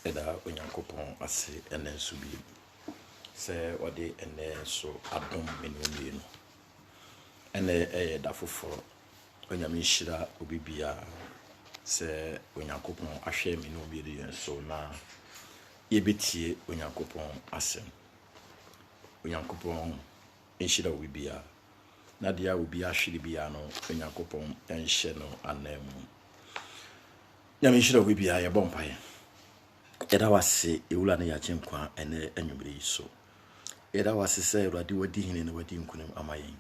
Eda onyankopon ase ene nso bi se wode ene so adom menumi no ene da foforo onyame hira obibia se onyankopon ahwe menumi yen so na yebetie onyankopon asem onyankopon enhira obibia na dia obi ahwere bia no onyankopon enhye no anemu nyame hira obibia ye bompaye Eda wase ewula ne yache nkwa ene anwumre so. Eda wase se Ewurade wadi hene na wadi nkunim amayen.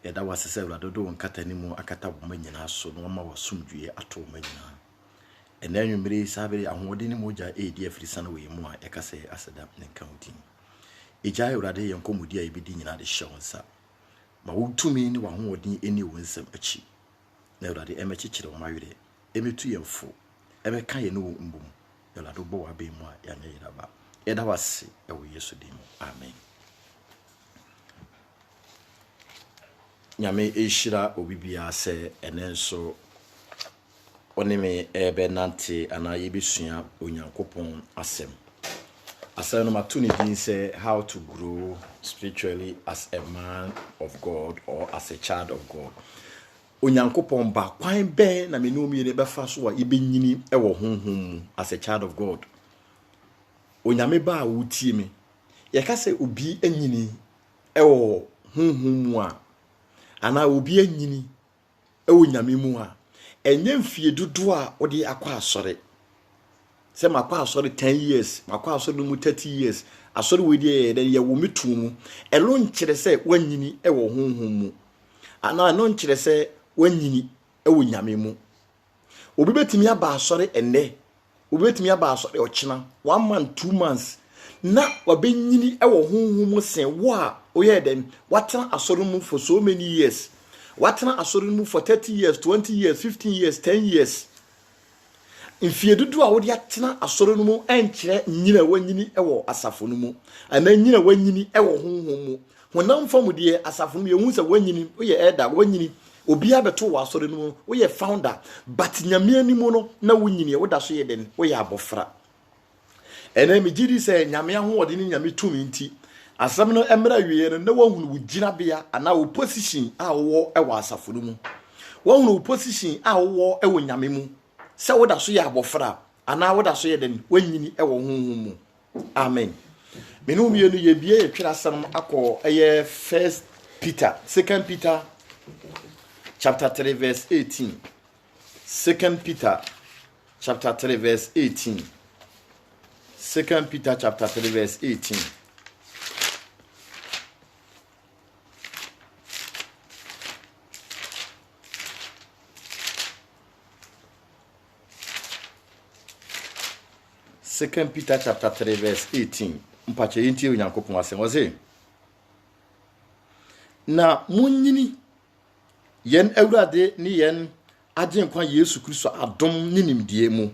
Eda wase se Ewurade do nkata ni mu akata boma nyina so no ma wasumdue ato ma nyina. Ene anwumre sabere ahode ni moja edi afrisa na we mu a ekase aseda ne county. Eja Ewurade yenkomudi a ebedi nyina de hye wonsa. Ma wutumi ni wahode eni wonsam achi. Na Ewurade emechikire wo mawere. Emetu yemfo. Emeka ye no mbum. Yola do bo wa be mu a ya ne yiraba. Eda wase ewo Yesu dim. Amen. Nyame ehira obibia se enenso onime ebe nante ana yebesua onyankopon asem. Asem no matuni din say how to grow spiritually as a man of God or as a child of God. Onyankopon ba kwan ben na menumi ne befa so a ibenyini ewo honhom as a child of God. Onyame ba wutie me. Ye ka se obi anyini ewo honhom mu a ana obi anyini ewo nyame mu a enye mfie dodo a odi akwa asore. Se makwa asore 10 years, makwa asore mu 30 years. Asore we die ye wo metu mu. Elo nkyere se wanyini ewo honhom mu. Ana no nkyere se wanyini ewo nyame mu. Obi betimi aba asore enne. Obi betimi aba asore ochina 1 month 2 months. Na wabenyini ewo honhom mu sen wo a oye den watena asore mu for so many years. Watena asore mu for 30 years, 20 years, 15 years, 10 years. Mfie dudu a wodi atena asore no mu enkyere nyina wanyini ewo asafo no mu. Ana nyina wanyini ewo honhom mu. Honam fam de asafo no yehu se wanyini oye elder wanyini obi abeto wo asore no mu oye founder but nyame animu no na wonyini wo da so ye den oye abofra. Ene me gidi se nyame ahode ni nyame tumi nti asam no emra wie no na wahunu wo gina bia ana wo position a wo ewo asafo no mu. Wahunu wo position a wo ewo nyame mu. Se wo da so ye abofra ana wo da so ye den wanyini ewo honhom mu. Amen. Menu mienu ye bie ye twira sam akọ eye 1 Peter, 2 Peter chapter 3 verse 18. 2 Peter chapter 3 verse 18. 2 Peter chapter 3 verse 18. Second Peter chapter 3 verse 18. Mpache yinti onyankopon asem oze. Na munyini yen Ewurade ni yen agenkwa Yesu Kristo adom ni nimdie mu.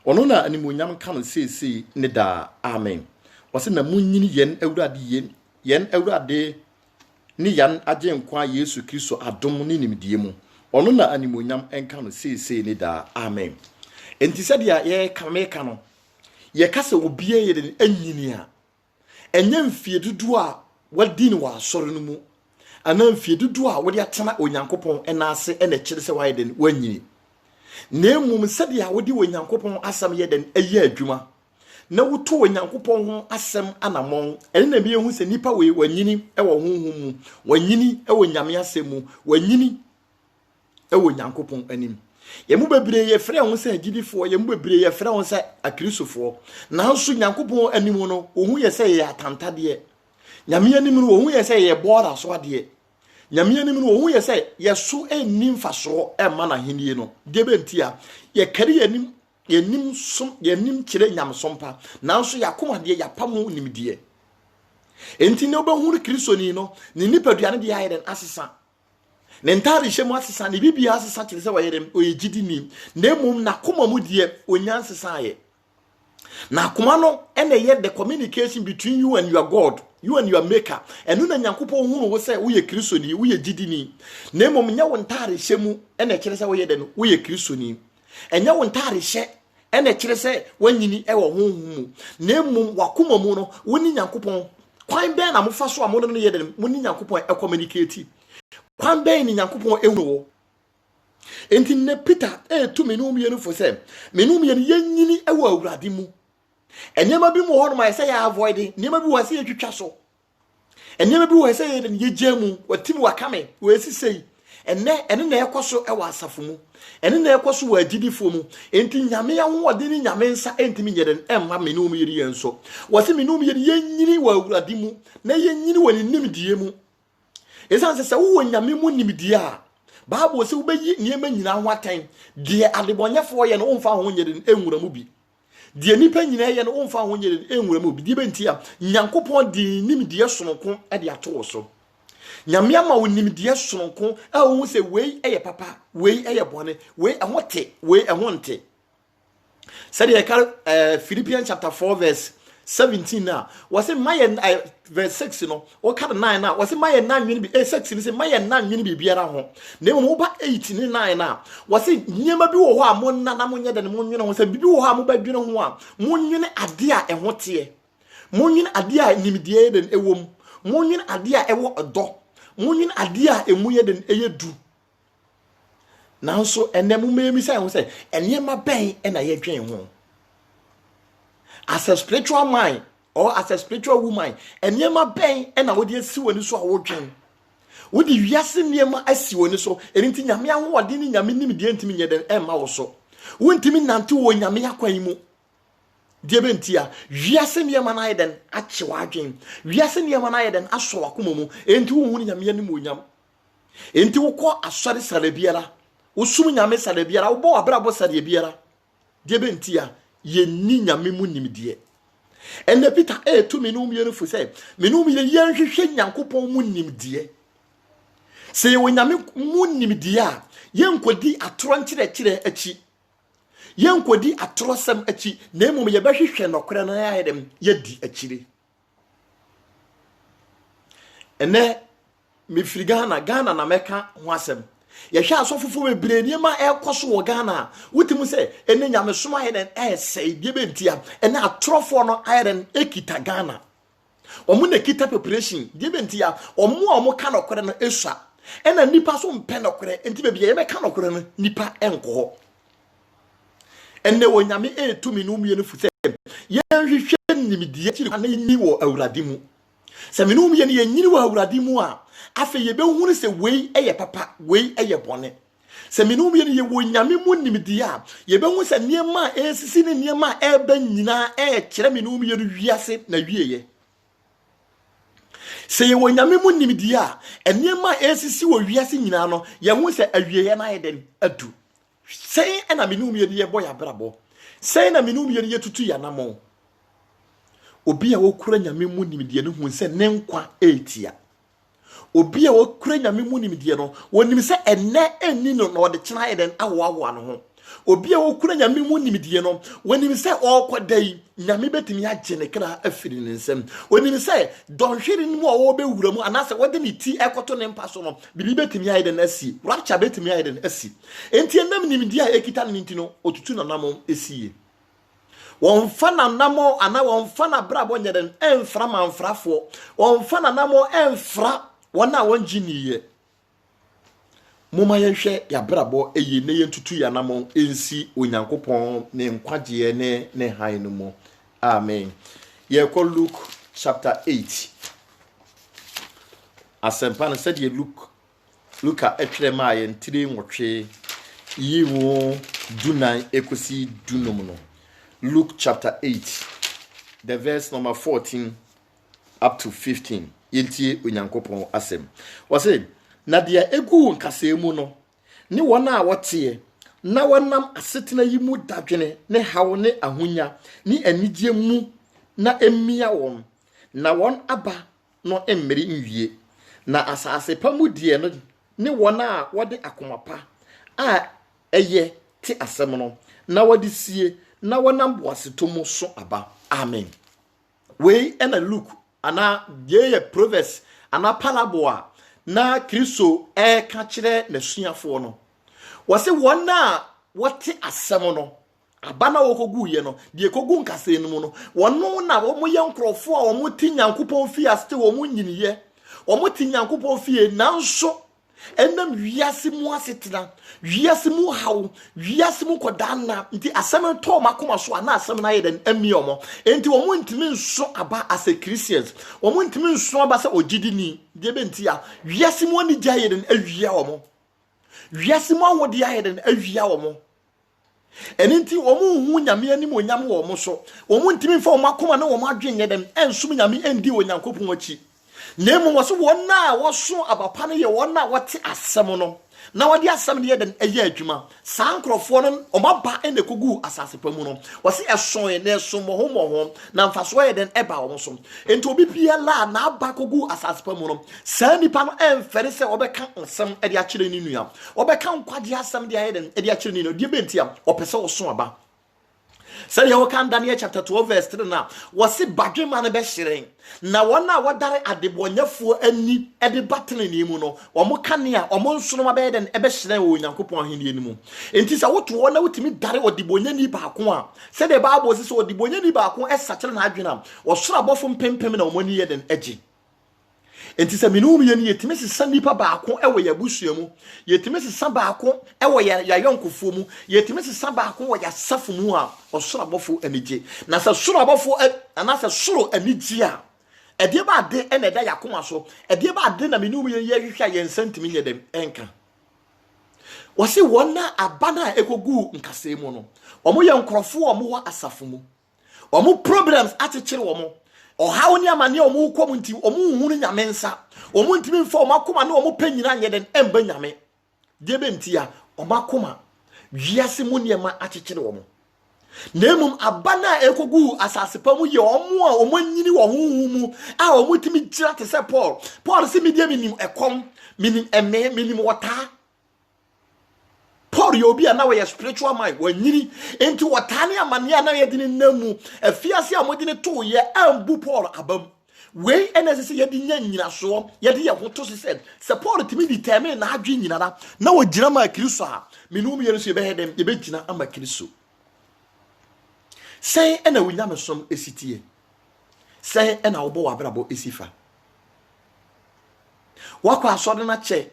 Ono na animonyam ka no sesei ne da. Amen. Wose na munyini yen Ewurade yen Ewurade ni yan agenkwa Yesu Kristo adom ni nimdie mu. Ono na animonyam enka no sesei ne da. Amen. Enti se dia ye kameka no ye kase obie ye den anyini a enye mfie dudu a wadi ni wa asore no mu ana mfie dudu a wodi atena onyankopon enase ene kire se wa ye den wanyini na emum se dia wodi onyankopon asam ye den eye adwuma na wuto onyankopon ho asem anamon ene na bi ehu se nipa we wanyini ewo honhom mu wanyini ewo nyame asem mu wanyini ewo nyankopon anim. Yemu bebre ye frɛ ho sɛ agidifo yemu bebre ye frɛ ho sɛ akrisofo nanso nyankopon animu no ohu ye sɛ ye atantade nyame animu no ohu ye sɛ ye bora so ade nyame animu no ohu ye sɛ ye so enim faso e ma na henie no de bentia ye kare ye nim kire nyamsompa nanso yakomade yapamu nimdie enti ne obahu kristoni no ne nipaduane de ayeden asesa ne ntare hyemu asesa ne bibia asesa kire se wayerem oyegidi ni na emum na koma mu die onyansesa aye na koma no ene ye the communication between you and your God, you and your maker. Enu na nyankopon hu wo se wo ye kristoni wo ye gidi ni na emum nya wo ntare hyemu ene kire se wayeden wo ye kristoni enya wo ntare hye ene kire se wanyini e wo honhum na emum wakoma mu no woni Nyankopɔn kwan ben na mofa so amono no yeden woni Nyankopɔn e communicate kwan ben ni Nyankopɔn ehunu wo enti ne Peter to menum yenu fo se menum yenu yanyini e wo awurade mu enema bi mo hono ma se ya avoid enema bi wo se yetwitwa so enema bi wo se ye gyamu watimi wakame wo esisei ene na ekoso e wa asafo mu ene na ekoso wa agidifo mu enti nyame ya wode ni nyame nsa entimi nyeden emma menum yeri yenso wose menum yeri yanyini wa awurade mu na yanyini wa ni nimdie mu esanse se wo nyame mu nimdie a Bible se ubeyi niema nyina ho atan de adebonyefo ye no omfa ho nyeden enwura mu bi de nipa nyina ye no omfa ho nyeden enwura mu bi de bentia Nyankopɔn de nimdie sononko e de ato so nyame ama wo nimdie sononko a wo se wei eye papa wei eye bone wei ahote wei ehonte said Philippians chapter 4 verse 17 na was it my verse 6 no o ka 9 na was it my 9 nwini bi 6 ni say my 9 nwini bi biara ho na mo ba 8 ni 9 na was it nyema bi wo ho a mo na mo nye de mo nwene ho say bibi wo ho a mo ba dwene ho a mo nwene ade a ehote mo nwene ade a nimdie den ewom mo nwene ade a ewo odo mo nwene ade a emu ye den eyedu nanso enemu memi say ho say enema ben e na ye dwen ho as a spiritual mind or as a spiritual woman enema ben e na wodi asi woni so a wodwen wodi wiase niema asi woni so enti nyame ahode ni nyame nimdie ntimi nyeden emma wo so wontimi nante wo nyame akwan mu die bentia wiase niema na yeden ache wadwen wiase niema na yeden aso wakoma mu enti wo hunu nyame anim onyam enti wo kɔ asɔre sare biara wo sum nyame sare biara wo bɔ abrabɔ sare biara die bentia ye ni nyame mu nimdie ene Peter to menum yenu fo say menum ye yenhwehwe Nyankopɔn mu nimdie se ye nyame mu nimdie a yenkodi atoro nkyerɛkyerɛ achi yenkodi atoro sam achi na emum ye behwehwe nokore na yɛdem yedi achire ene me firi Ghana na meka ho asɛm yɛhwɛ asɔfofo bebre niema ɛkɔso wɔ Ghana wutimu sɛ ene nyame soma yɛden ɛsɛe die bentia ene atorofo no ayɛden ekita Ghana ɔmo na kita preparation die bentia ɔmo ka nokore no esua ena nipa so mpɛ nokore enti bebia yɛbɛka nokore no nipa ɛnkɔ ene wɔ nyame tumi no mie no fu sɛ yɛnhwehwɛ nimdie kyiri na ni wɔ awurade mu sɛ me no mie no yɛnyini wɔ awurade mu a afe ye be hunu se wei eye papa wei eye bone se minum ye ye wo nyame mu nimdi a ye be hu se niema esisi ne niema eba nyina kire minum ye wiase na wieye se ye wo nyame mu nimdi a niema esisi wo wiase nyina no ye hu se awieye na yeden adu sei na minum ye boy abrabo sei na minum ye tutu ya namo obi a wo kura nyame mu nimdi no hu se ne nkwa etia obi a wakura nyame mu nimdie no wonim se enne enni no na wode kyena eden awoawoa no ho obi a wakura nyame mu nimdie no wonim se okodai nyame betimi agye ne kra afiri ne nsem wonim se donhwere mu a wo bewura mu anase wode ne ti ekoto ne mpa so no bibi betimi eden asi rapture betimi eden asi enti enam nimdie a ekita ne ntino otutu na namo esie won fa na namo ana won fa na brabo nyeden emfra manfrafo won fa na namo emfra wana wanjiniye moma yenhwe ya brabo eye ne yentutu ya namon ensi Onyankopon ne nkwaje ne han no mo amen ye ko Luke chapter 8 asempa no said ye Luka etwere ma ye ntire nwotwe yiwo dunan ekosi dunum no Luke chapter 8 the verse number 14 up to 15 yenti Onyankopon asem wose na dia egu nkasemu no ne wona wote na wonam asetena yi mu dadwene ne hawo ne ahonya ne anigye mu na emia won na won aba no emmeri nwie na asase pa mu die no ne wona wode akomapa a eye ti asem no na wode sie na wonam boasetomo so aba amen we ena Luke ana ye proverbs ana paraboa na Kristo ka kire na suafo no wose wona wote asem no abana wokogu ye no de kogu nkase no mu no wono na wo mo ye nkrofo a wo mo ti Nyankopɔn fi aste wo mo nyiniye wo mo ti Nyankopɔn fi nanso enam wiase mu asetena wiase mu hawo wiase mu kodana nti asem to makoma so ana asem na ye den amiomo enti wo mo ntimi nso aba as a Christians wo mo ntimi nso aba se ogidini de benti a wiase mu ani gya ye den awia wo mo wiase mu awode aye den awia wo mo eninti wo mu hu nyame ani mo nyam wo mo so wo mu ntimi fa wo makoma na wo mo adwenye dem ensum nyame endi Onyankopɔn achi nemu wo so wona wo so abapa ne ye wona wote asem no na wodi asem ne ye den eye adwuma sankrofo no omaba ene kogu asase pa mu no wose eson ye na eson mo ho na mfaso ye den eba wo so enti obi bia la na aba kogu asase pa mu no sa nipa no emfere se obeka nsem ede a kire ni nua obeka nkwade asem de ye den ede a kire ni no de bentia opese wo so aba. Say you can Daniel chapter 12 verse 3 na wasi badwe man be hyiren na wona wadare adebonyafuo ani ede batene ni mu no omo kane a omo nsono ma be den ebe hyiren wo Nyankopɔn ahenie ni mu enti sa woto wona wotimi dare odebonyani baako a se de Bible se odebonyani baako esakere na adwena wo soro abofo mpempem na omoni ye den agi enti se minum ye ni yetimi sesa nipa baako ewo ya busua mu yetimi sesa baako ewo ya yonkofo mu yetimi sesa baako wo ya safu mu a osoro abofo anije na se soro abofo ana se soro anije a ede ba de ene da yakoma so ede ba de na minum ye hwehwa ye nsantimi nye dem enka wose wona abana ekogu nkase mu no omo ye nkrofo omo wa asafo mu omo problems atechire omo ohawo ni amane omo kom nti omo hunu nyame nsa omo ntimi mfa omo akoma na omo panyina nye den emba nyame de benti a omo akoma wiase mu niema akekere omo nemum abana ekogu asase pa mu ye omo a omo nyini wo huhu mu a omo timi gira te se Paul se media minim ekom minim eme minim wota Paul yobi na we spiritual mind wanyini enti watane amane na ye dine namu afiase amodine to ye ambu Paul abam we enese ye di nyanyina so ye di ye hoto se Paul timi determine na adwe nyina na wogira ma Kristo a menum ye nso ye be hedem ye be gina ama Kristo sei ena wunyame som esitie sei ena wo bo wabrabo esifa wakwa asode na che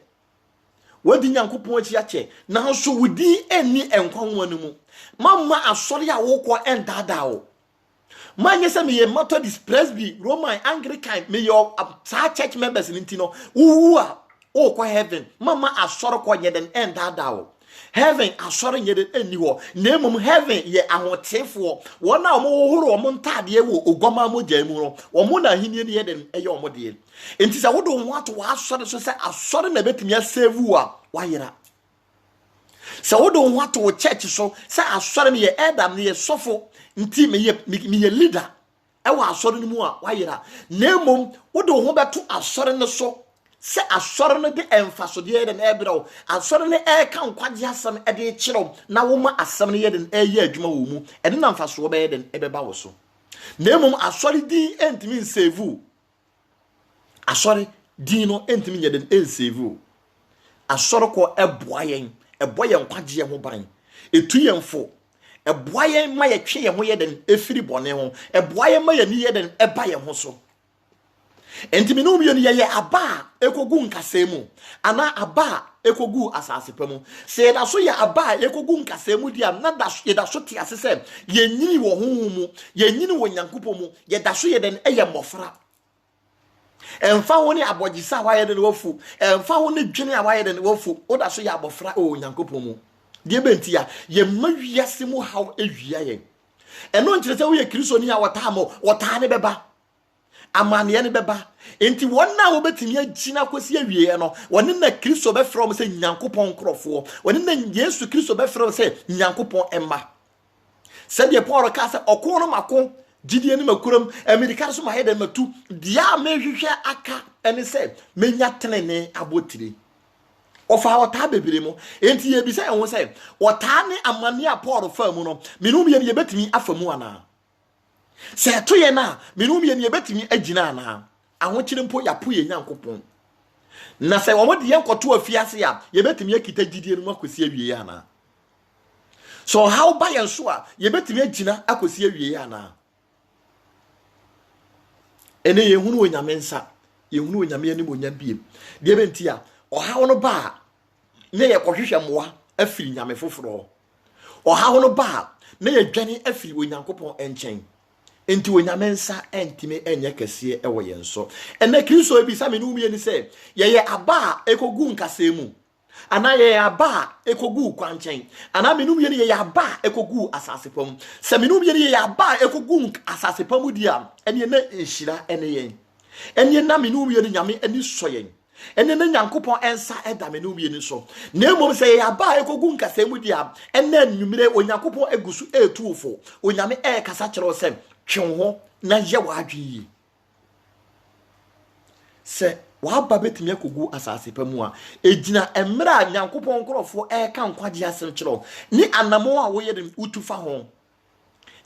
wadi Nyankopɔn achi ache na so wudi eni enkwanwa no mu mamma asori a wokɔ endada wo manye se me ye Methodist Presby Roman Anglican me your church members ninti no wu a wokɔ heaven mamma asori kɔ nyeden endada wo heaven asori nyeden eni wo nemum heaven ye ahotefo wona omo wohoro omo ntade wo ogoma mogya mu no omo na hinie ne yeden eye omo de enti sa wodo ho ato wa asori so se asori na betimi asave a wayira sa wodo ho ato wo church so se asori me ye Adam ne ye sofo nti me ye leader e wa asori no mu a wayira nemum wodo ho beto asori ne so se asori no de emfaso de yeden ebrew asori ne e kan kwaje asam e de kyerɛw na wo ma asam ne yeden e ye adwuma wo mu e de na mfaso wo be yeden e beba wo so nemum asori din entimi save asori dino entimi nyeden ensevu asori ko eboayen kwaje ho ban etuyemfo eboayen ma ye twe ye ho yeden efiri bone ho eboayen ma ye ni yeden eba ye ho so entimi no biyo ni ye aba ekogu nkasemu ana aba ekogu asase pamu se da so ye aba ekogu nkasemu dia na da so ye da so ti asese ye nyini wo ho mu ye nyini wo Nyankopɔn mu ye da so ye den eye mmofra emfa woni abogisa wa yede wofu emfa woni dwene a wa yede wofu oda so ya abofra o Nyankopɔn mu de benti ya ye mawiase mu haw ewia ye eno nkire se wo ye Kristo ni a wota ne beba amane ne beba enti wonna wo betimi agina kosi awie no woni na Kristo be from se Nyankopɔn krofo woni na Yesu Kristo be from se Nyankopɔn emma se de Paul ka se okon no mako gidie ni makuram America so ma heden matu dia mehwehwe aka ene se menya tenene abotire ofa wota bebere mu enti ye bi se enwo se wota ne amane a Paul fa mu no menum ye ne betimi afamu ana se to ye na menum ye ne betimi agina ana ahokyere mpo ya po ye Nyankopɔn na se wo de ye nkoto afiase a ye betimi akita gidie no makosi awie ana So how by and so ye betimi agina akosi awie ana ene ye hunu onyame nsa ye hunu onyame ani monya biem de benti a oha no ba ne ye kohwehwe moa afiri nyame foforo oha no ba ne ye dwane afiri onyankopon enchen enti onyame nsa entime enye kese ewo ye nso ene Kristo bi sa me no mie ni se ye aba ekogu nkase mu ana ye aba ekogu kwanchen ana me no mie ni ye aba ekogu asase pam se me no mie ni ye aba ekogu asase pam dia ene na ehira ene yen ene na me no mie ni nyame ani soyen ene na nyankopon ensa eda me no mie ni so na emom se ye aba ekogu nkase mu dia ene anwumire onyankopon egusu etuufo onyame kasa kire osem twonho na ye wadwi se wa ba betimi akogu asase pamu a ejina emra nyankopon nkrofo ka nkwaje asem kire ni anamo a wo ye dem utufa ho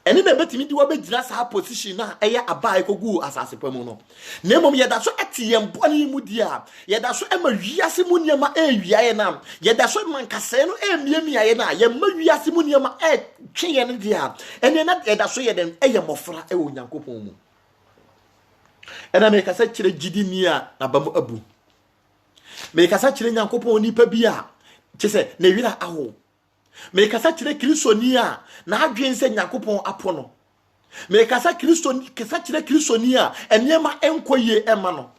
ene na betimi di wa begina sa position na eye aba ekogu asase pamu no na emom ye da so etiyem boni mu dia ye da so ema wiase mu niema wiaye na ye da so mankase no emiemia ye na ye ma wiase mu niema twe ne dia ene na ye da so ye dem eye mofra wo nyankopon mu ena me kasa kire gidi ni a na bam abu me kasa kire nyankopon nipa bi a kise na wira aho me kasa kire Kristo ni a na adwen se nyankopon apono me kasa kire Kristo ni a enema enkoye ema no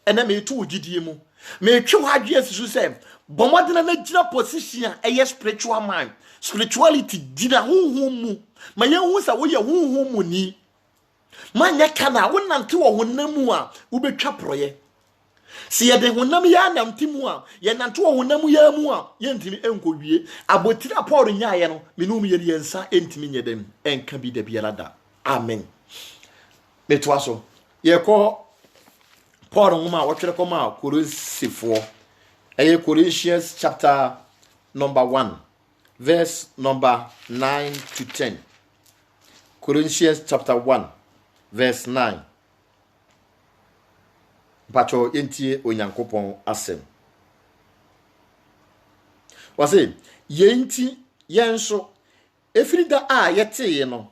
ena me tu gidie mu me twe ho adwen sisu se bomodena na gina position a spiritual man spirituality gina honhom mu ma ye hu sa wo ye honhom mu ni manya kana wonante wo honamu a wo betwa proye si ye de honam ya namtimu a ye nante wo honam ya mu a ye ntimi enkowie abotira Paul nyaaye no menum ye yensa entimi nyedem enka bi da biara amen metwaso ye ko Paul ngoma a wotwere ko ma Korosifo Colossians chapter number 1 verse number 9 to 10 Colossians chapter 1 verse 9 Pacho entie onyankopon asem wase yenti yenso efrida a yete no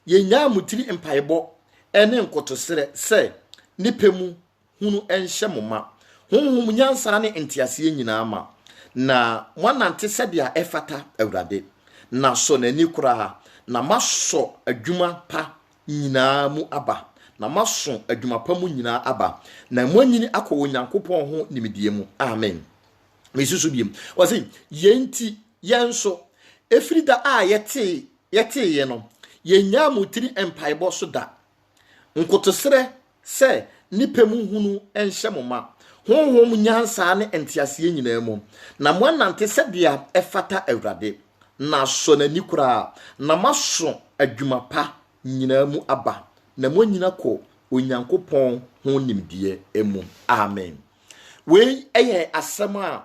yenya mutiri empaibo ene nkotosere se nipemu hunu enhyemoma honhom nyansa ne entiase nyina ma na mwanante sebia efata awurade na so nani kura na maso adwuma pa nyina mu aba na maso adwuma pa mu nyina aba na mwanyini akọ onyankopon ho nimdie mu amen mesusu biem wase yenti yenso efrida a yete ye no yenya mutiri empaibo so da nkotosere se nipemu hunu enhyemoma honhom nyansa ne entiase nyina mu na mwanante sebia efata awurade na so nani kura na maso adwuma pa nyina mu aba na mo nyina ko onyankopon ho nimdie emu amen we eye asema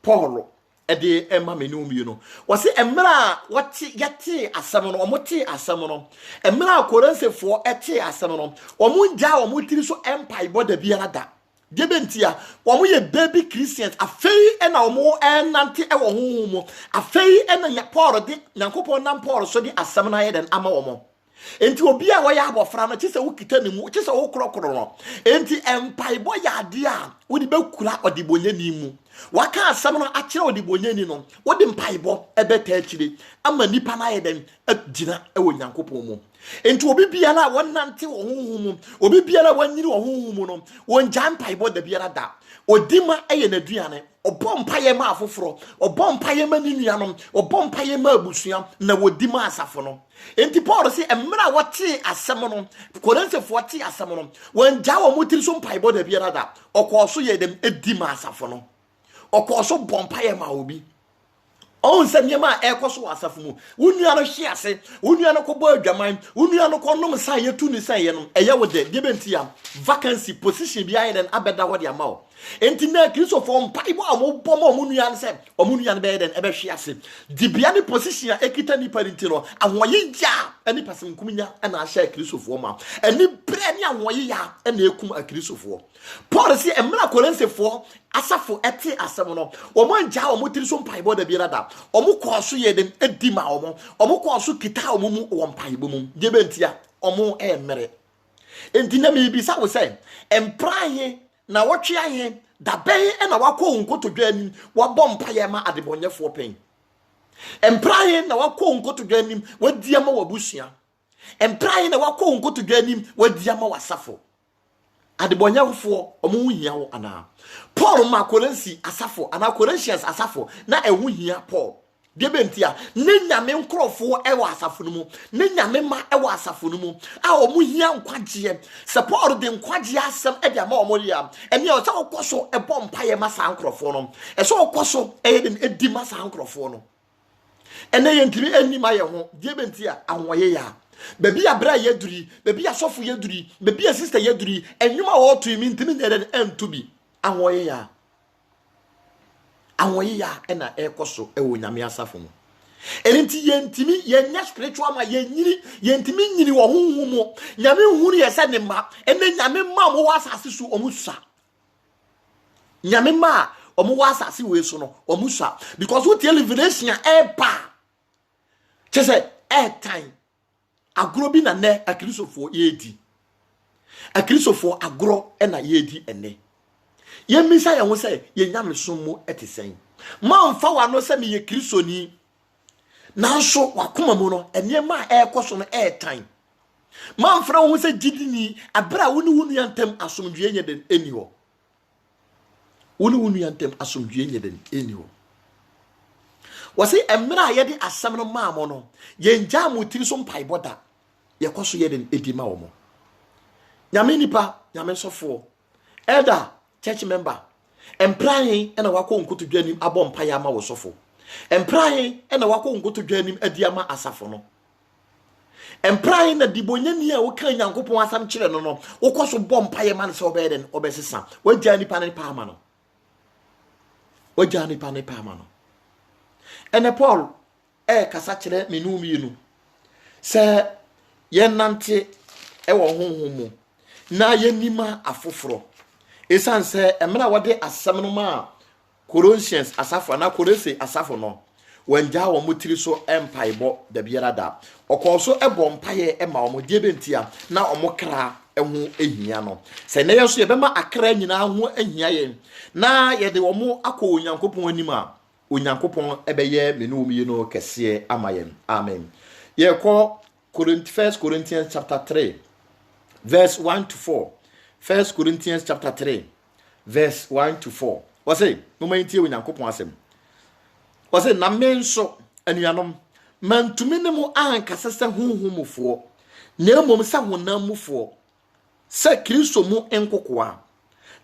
Paul ede ema menum yi no wose emra wati yate asem no omote asem no emra Korosifo ete asem no omunja omutiri so empire boda biara da debentia omo ye baby Christians afei ena omo enante e wo honhom afei ena Paul de nyankopon nam Paul so de asem na ye den ama omo enti obi a wo ya abofra no kise wo kita ne mu kise wo krokro no enti empaibo ya de a wo di bekura odibonyani mu waka asam no akire odibonyani no wo di mpaibo ebeta akire ama nipa na ye den agina e wo nyankopon mu enti obi bia na wonante wo honhom obi bia na wanyiri wo honhom no won jan mpaibo da bia da odima eye na duane obompaye ma afoforo obompaye ma ninuanom obompaye ma abusua na wodima asafo no enti Paul se emra wote asem no Korosifo te asem no wanja wo mutiri so mpaibo da bia da okoso ye dem edima asafo no okoso bompaye ma obi on sanyema ekoso asafo mu wunua no hwe ase wunua no kobo adwaman wunua no konom san yetu ni san ye no eye wode debentia vacancy position bia ye den abeda wode amawo enti na Kristofo mpaibo amobbo ma omunua nse omunua no be den ebe hwe ase dibia ni position ekita ni parenti no ahoye ja ani pasenkuminya ana ahye Kristofo ma ani brɛ ne ahoye ya na ekum akristofoɔ Paul say emra Korinthefoɔ asafo ɛte asɛm no ɔmo anja ɔmo tiri so mpaebɔ da biara da ɔmo kɔ so yɛ den edi ma ɔmo kɔ so kita ɔmo mu wɔ mpaebɔ mu de bentia ɔmo ɛmere enti na me bisa wo sɛ emprahe na wɔtwe ahe da bɛn na wakɔ nkotodwa anim wabɔ mpaeɛ ma adebɔnyɛfoɔ pɛn emprahe na wakɔ nkotodwa anim wadi ama wabusua emprahe na wakɔ nkotodwa anim wadi ama wasafo adebɔnyɛfoɔ ɔmo hu hia wo ana Paul ma Korinthi asafo ana Corinthians asafo na ɛhu hia Paul de bentia ne nyame nkrɔfoɔ ɛwɔ asafo no mu ne nyame ma ɛwɔ asafo no mu a ɔmo hia nkwagye sɛ Paul de nkwagye asɛm ɛde ama ɔmo ya ɛne ɔsɛ ɔkɔ so ɛbɔ mpaeɛ ma saa nkrɔfoɔ no ɛsɛ ɔkɔ so ɛyɛ de edi ma saa nkrɔfoɔ no ɛne yɛntimi anim ayɛ ho de bentia ahoyɛ ya Baby abra yeduri, baby asofu yeduri, baby a sister yeduri, and you are all to him intimidated and to be. Awoya, and a air coso, a winyamia safum. And into yentimi, yen spiritual, my yentimi, you are whom Yamin Wuri has sent him up, and then Yamin Ma was Asisu Omusa. Yamima, Omuasa, Siwesono, Omusa, because what tell liberation air pa. Just air time. Agro bi na ne akrisofo yedi akrisofo agro e na yedi ene ye misa ye ho se ye nyame sommo etesen ma mfa wa no se me ye kristoni nanso wakoma mu no ene ma ekoso no time ma mfra ho se gidini abra wonu yantem asomdwe nye den eni ho wonu yantem asomdwe nye den eni ho wasi emra ye di asam no ma mo no ye nja mo tiri so mpaibɔda ye kwaso ye den edi ma wo mo nyame nipa nyame sofo elder church member emprahe na wakɔ nkotodwa nim abɔ mpae ama wo sofo emprahe na wakɔ nkotodwa nim adi ama asafo no emprahe na dibonyani a wo kan Nyankopɔn asam kyerɛ no no wo kɔso bɔ mpae ma no sɛ obɛyɛ den obɛsesa wagya nipa ne pa ama no wagya nipa ne pa ama no ene Paul kasa kyerɛ menum yinu sɛ yenante ɛwɔ honhom mu na yenima afoforo esan sɛ emra wode asɛm no ma Colossians asafo na Colossae asafo no wanja wo motiri so empaibɔ da biara da ɔkɔ so ɛbɔ mpae ɛma wo die bentia na ɔmo kra ɛho ehia no sɛ ne yeso yɛbɛma akra nyina ho ehia yɛn na yɛde wo mo akɔ Onyankopɔn anim a Onyankopɔn ɛbɛyɛ menum yino kɛseɛ ama yɛn amen yɛkɔ 1 Corinthians chapter 3 verse 1 to 4 1 Corinthians chapter 3 verse 1 to 4 wɔse moma ntie Onyankopɔn asɛm wɔse na menso anuanom mantumi ne mu ankasa sɛ honhomfoɔ na mmom sɛ honammufoɔ sɛ Kristo mu enkokoa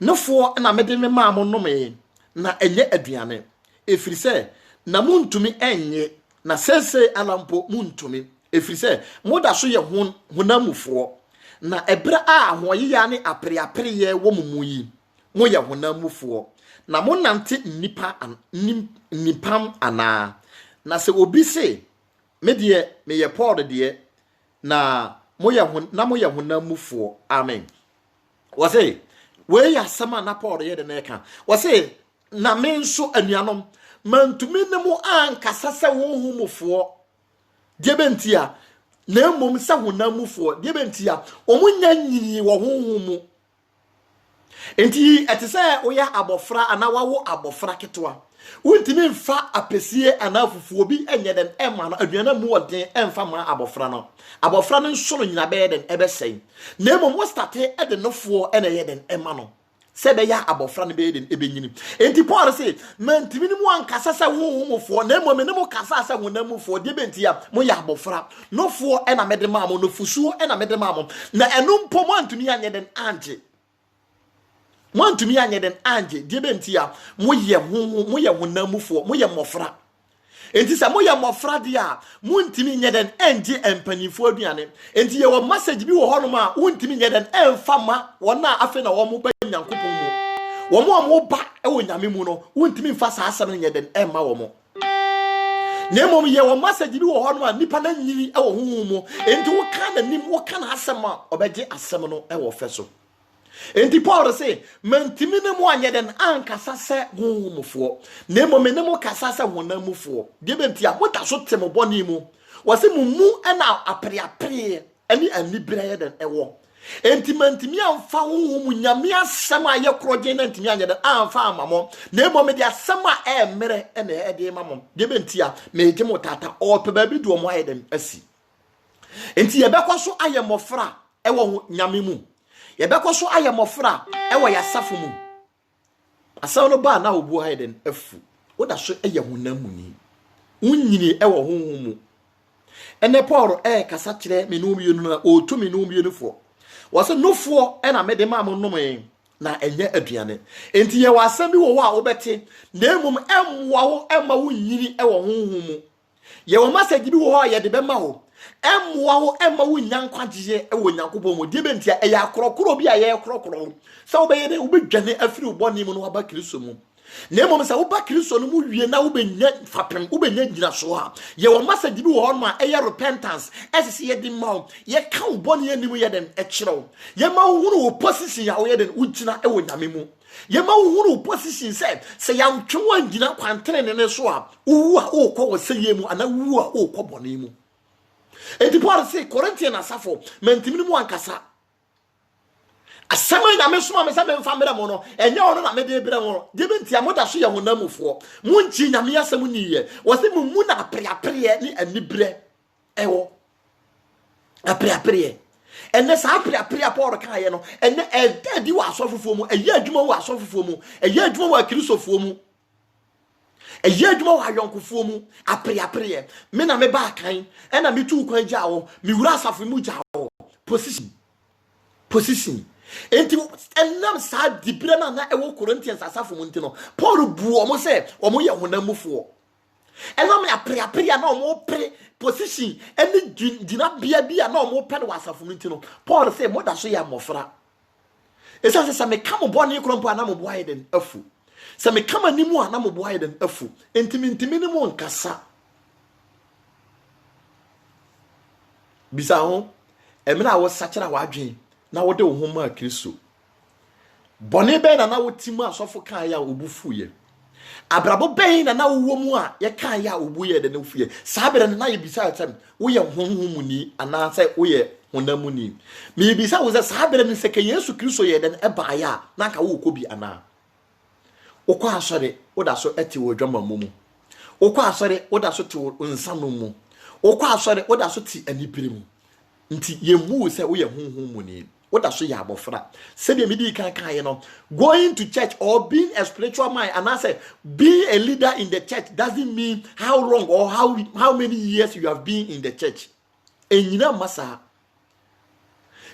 nefoɔ na mede me maa mo nome na ɛnyɛ aduane efiri sɛ na muntumi enye na sese alampo muntumi efiri sɛ moda so yɛ honammufoɔ na ebra a ahoyya ne apre ye wo mumu yi mo yɛ honammufoɔ na mo nante nipam ana na sɛ obi se me de me yɛ Paul de na mo yɛ honammufoɔ amen wɔse we yɛ sama na Paul yɛ de na ɛka wɔse na me nso anuanom mantumi ne mu ankasa sɛ honhomfoɔ de bentia na mmom sɛ honammufoɔ de bentia omunya nyinyi wɔ honhom mu enti ɛte sɛ woyɛ abɔfra ana wawo abɔfra ketwa wontimi mfa apesie ana fufuo bi enye den ema no aduana mu ɔden emfa ma abɔfra no nso no nyina bɛyɛ den ɛbɛsɛn na mmom wo starte ɛde nofoɔ ɛna yɛ den ema no sɛ bɛyɛ abɔfra no bɛyɛ den ɛbɛnyini enti Paul sɛ mantimi ne mu ankasa sɛ honhomfoɔ na mmom ne mu kasa sɛ honammufoɔ de bentia mo yɛ abɔfra nofoɔ ɛna mede ma mo nofusuo ɛna mede ma mo na ɛno mpo mo antumi anyɛ den anje Mwantumi anye den anje die bentia moye honammufoɔ moye mmɔfra enti sɛ moye mmɔfra dia montimi nye den anje empanifo aduane enti ye wo message bi wo hɔ no ma wontimi nye den emfa ma wona afi na wo mo ba Nyankopɔn mu wo mo ba e wo nyame mu no wontimi mfa saa asɛm nye den emma wo mo Nemo ye wo message bi wo ho no a nipa na nyini e wo honhom mu enti wo ka na nim wo ka na asem a obeje asem no e wo fe so enti Paul say mantimi ne mu anye den ankasa se honhomfo nemo me ne mu kasa se honamufo de benti a mota so tem boni mu wo se mu na apre ani anibreye den e wo enti mantimi amfa honhom nyame asem a ye kroje na ntimi anye den amfa amamo nemo me de asem a e mere na e de mamom de benti a me je motata o pe ba bi do mo aye den asi enti ye bekoso aye mofra e wo nyame mu ye bekoso aye mofra e wo yasafo mu asaw no ba na obu aye den afu wo da so eye honam ni unyini e wo honhom mu ene Paul kasa kire menum yenu na o to menum yenu fo wase nofo na mede ma mo nom na enye aduane enti ye wasam bi wo a wo bete na emum emwa wo ema wo nyini e wo honhom mu ye wo message bi wo ye de be ma wo emwa wo ema wo nyankwagye e wo nyankopon mu de bentia e ya krokro bi a ye krokro sa wo be ye de wo bedwane afiri wo boni mu no aba Kristo mu na emum sa wo ba Kristo no mu wie na wo benya fapem wo benya gyina so a ye wo message bi wo no a e ye repentance esese ye di ma ye ka wo boni anim ye den e kyerɛw ye ma wo hunu wo position ya wo ye den wo gyina e wo nyame mu ye ma wo hunu wo position se ya ntwe wo gyina kwantene ne so a wo a wo kɔ wo seye mu ana wo a wo kɔ boni mu enti Paul say Corinthian asafo mantimi mu ankasa asama na mesoma me se me mfa mera mo no enye ono na me de bere mo de benti amoda so ye honamufo mu nchi nyame asam ni ye wo se mu na apreapre ni anibre ewo apreapre enne sa apreapre Paul kan ye no enne edadi wa asofofo mu eye adwuma wa asofofo mu eye adwuma wa Kristofo mu eye adwuma wa yonkofo mu apreapre me na me ba kan ena me tu kwan gya wo me wura asafo mu gya wo position enti enam sa dibre na ewo Corinthians asafo mu ntino Paul bu omo se omo ye honamufo enam ya pre na omo pre position eni dina bia na omo pe na asafo mu ntino Paul se mo da so ya mofra esa se me kam boni krompo na mo boa den afu se me kam animu na mo boa den afu ntimi ni mo nkasa bisa ho emina wo sachara wa adwen na wo de wo homa Kristo bone be na wo timu asofo kan ya obufu ye abrabo be na wo mu a ye kan ya obu ye de na ofu ye sabere na ye bisa atem wo ye honhom ni ana sai wo ye honam ni me bisa wo za sabere ni se ke Yesu Kristo ye de na ba ya na ka wo kobi ana wo kwa asore wo da so eti wo dwama mu wo kwa asore wo da so ti wo nsano mu wo kwa asore wo da so ti anipiri mu nti ye mu se wo ye honhom ni what so ya abofra said the midi kan going to church or being a spiritual man and I say being a leader in the church doesn't mean how long or how many years you have been in the church and you know masa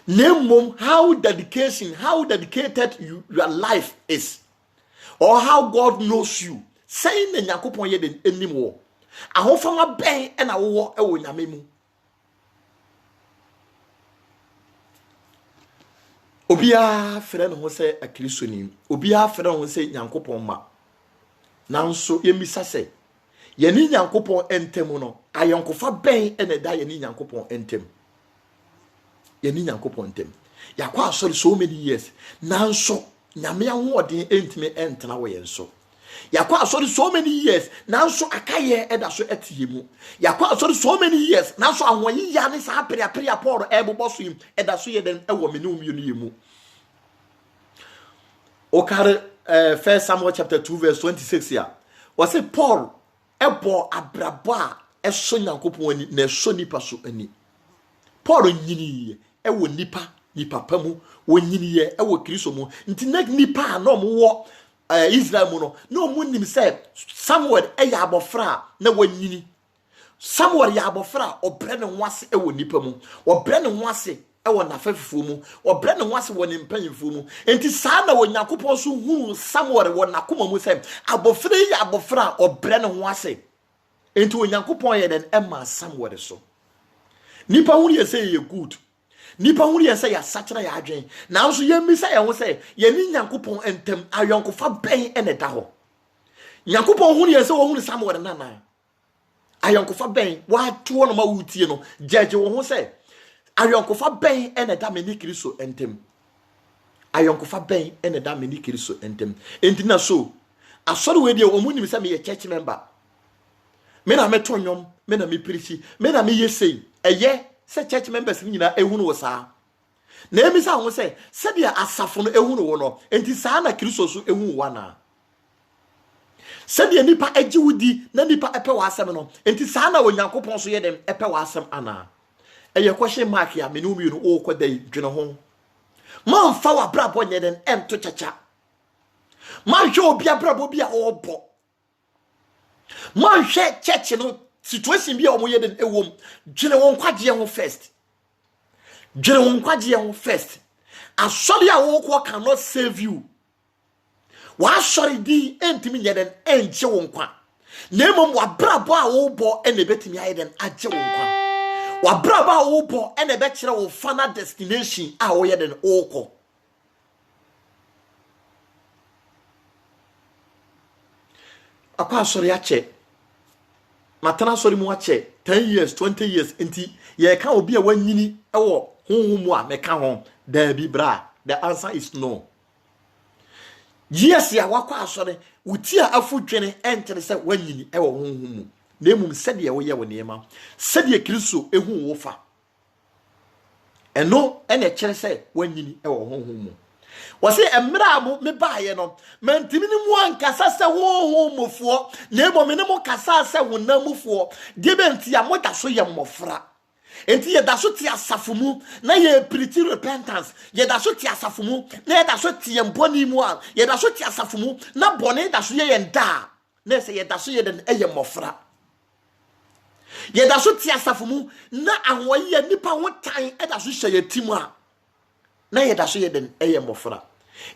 name how dedicated your life is or how God knows you saying na yakopon ye den anymore ahofama ben na wo e wo nyame mu obia frɛ no ho sɛ akristoni obia frɛ no ho sɛ nyankopɔn ma nanso yemisa sɛ yɛni nyankopɔn entem no ayonkofa bɛn ene da yɛni nyankopɔn entem yɛni nyankopɔn entem yakwa asɔre so many years nanso nyame ahoɔden entime entena wo yɛn so yakwa asɔre so many years nanso akaye ɛda so etie mu yakwa asɔre so many years nanso ahoyi ya ne sa apre Paul ɛbobɔ so yim ɛda so yɛ den ɛwɔ me ne umienu yemu okare 1 Samuel chapter 2 verse 26 ya was say Paul ɛbɔ abrabɔ a ɛso nyankopɔn ani na ɛso nipa so ani Paul nyini ɛwɔ nipa pa mu wonyini ye ɛwɔ Kristo mu nti na nipa na ɔmo wɔ Israel mu no no mu nim say Samuel ɛyɛ abɔfra na wanyini Samuel yɛ abɔfra ɔbrɛ ne ho ase ɛwɔ nipa mu ɔbrɛ ne ho ase ɛwɔ nafafuo mu ɔbrɛ ne ho ase wɔ ne mpanyimfuo mu enti saa na Onyankopɔn so hu Samuel wɔ nakoma mu sɛ abɔfra yɛ abɔfra ɔbrɛ ne ho ase enti Onyankopɔn yɛ den ɛma Samuel so nipa hu yɛ sɛ yɛ good nipa hu yɛ sɛ yɛ sachara yɛ adwen nanso yɛ mi sɛ yɛ ho sɛ yɛ ni Nyankopɔn entem ayɔnkofa bɛn ɛna da hɔ Nyankopɔn hu yɛ sɛ wɔ hu Samuel nana ayonkofa ben wa to no ma wutie no judge wo ho say ayonkofa ben ene da me ni Kristo entem ayonkofa ben ene da me ni Kristo entem enti na so asori we de o mu nim say me church member me na meto nyom me na me preach me na me yesei eye say church members ni nyina ehunu wo saa na emi sa ho say se dia asafo no ehunu wo no enti saa na Kristo so ehunu wa na se dia nipa agiwudi na nipa epe wa asem no enti saa na onyankopon so ye dem epe wa asem ana eye kwhye mark ya me no mi no o kwadai dwene ho man fa wa brabo nye den ento chacha man hwe obi abrabo bi a obo man hwe church no situation bi a omo ye den ewom dwene won kwagye ho first dwene won kwagye ho first asori a wo ko cannot save you wa sori di entimi nye den enje won kwa na emom wa brabo a wo bo ene betimi aye den agye won kwa wa brabo a wo bo ene be kire wo final destination a wo ye den oko akwa sori ache matana sori mu ache 10 years 20 years enti ye ka obi a wanyini ewo honhom a meka ho da bi bra the answer is no. Yes ya wakwa asore wuti a afudwene entere se wanyini ewo honhom na emum sede ye wo ye wo niema sede Kristo ehu wo fa eno ene kire se wanyini ewo honhom wose emra mo me baaye no mantimi ni mu ankasa se honhomfo na ebo me ne mo kasa se wonamfo de benti ya moda so ye mmofra enti ye da so ti asafumu na ye pretty repentance ye da so ti asafumu na ye da so ti emboni mu a ye da so ti asafumu na bone da so ye nda na se ye da so ye den eye mmofra ye da so ti asafumu na ahoye nipa ho tan e da so hye ye timu a na ye da so ye den eye mmofra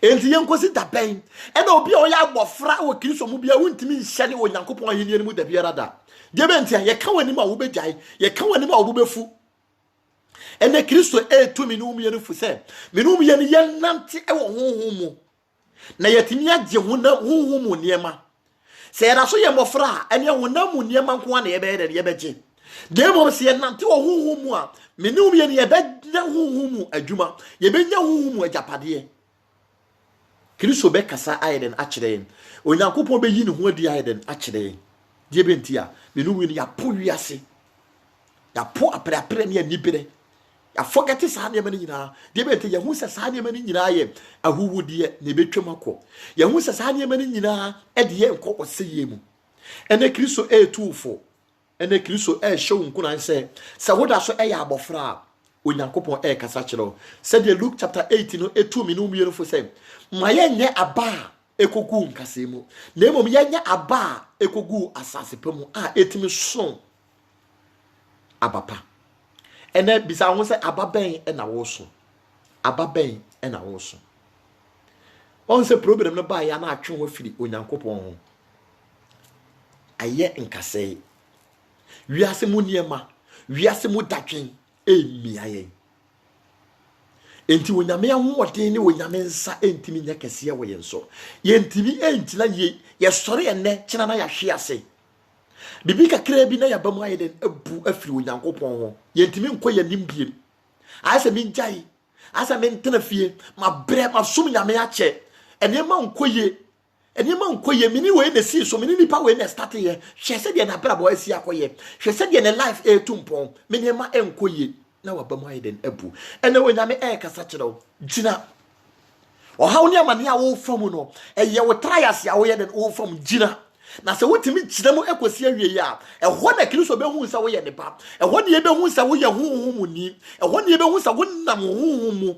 enti ye nkosi da ben e na obi o ya mmofra wo Kristo mu bia wontimi hye ne onyankopon aheni mu da biara da Debentia ye ka wani ma wo begyae ye ka wani ma wo befu ene Kristo etu mi no mu ye no fu se mi no mu ye no ye nante e wo honhom mu na yetimi agye honhom mu niema se era so ye mofra ene honhom mu niema nko na ye be ye begye de mo se ye nante wo honhom mu a mi no mu ye no ye be nya honhom mu adwuma ye be nya honhom mu ajapade Kristo be kasa ayeden akire onyankopon be yi ne ho adi ayeden akire Debentia menu wi ya po wiase ya po apre ne anibere ya forget sa ne mani nyina debentia ya hu se sa ne mani nyina ye ahuwudie ne betwemako ya hu se sa ne mani nyina ede ye nko oseye mu ene Kristo etufo ene Kristo show nkuna se woda so ya abofra onyankopon kasa kiro se de Luke chapter 18 no etu menu mi no fo se maye nye aba ekogu nkasemu na emom yanya aba ekogu asase pemu a etimi son abapa ene bisa ho se ababen na wo so ababen na wo so on se problem no ba ya na atwe ho firi onyankopon ho aye nkasei wiase mu niema wiase mu datwen emiaye enti wonyame ahoɔden ne wonyame nsa entimi nya kɛse wo yenso yentimi entina ye sɔre enne kyena na yahwe ase bibi kakra bi na yabamu ayeden abu afiri onyankopɔn ho yentimi nkɔ yanim biem asa mi njai asa mi ntena fie ma bre ma sum nyame akyɛ enema nkɔ ye mini we na si so mini nipa we na start ye hwɛ sɛ de na brabo asi akɔye hwɛ sɛ de na life etumpɔn mini ma enkɔ ye na wabamu ayeden abu ene wonyame kasa kyerɛw gina ohaw ne amane a wo fam no eye wo trias ya wo ye den wo fam gina na se wotimi gina mu ekosi awie ya ɛhɔ na Kristo be hu sa wo ye ne ba ɛhɔ ne ye be hu sa wo ye honhom ni ɛhɔ ne ye be hu sa wo nam honhom mu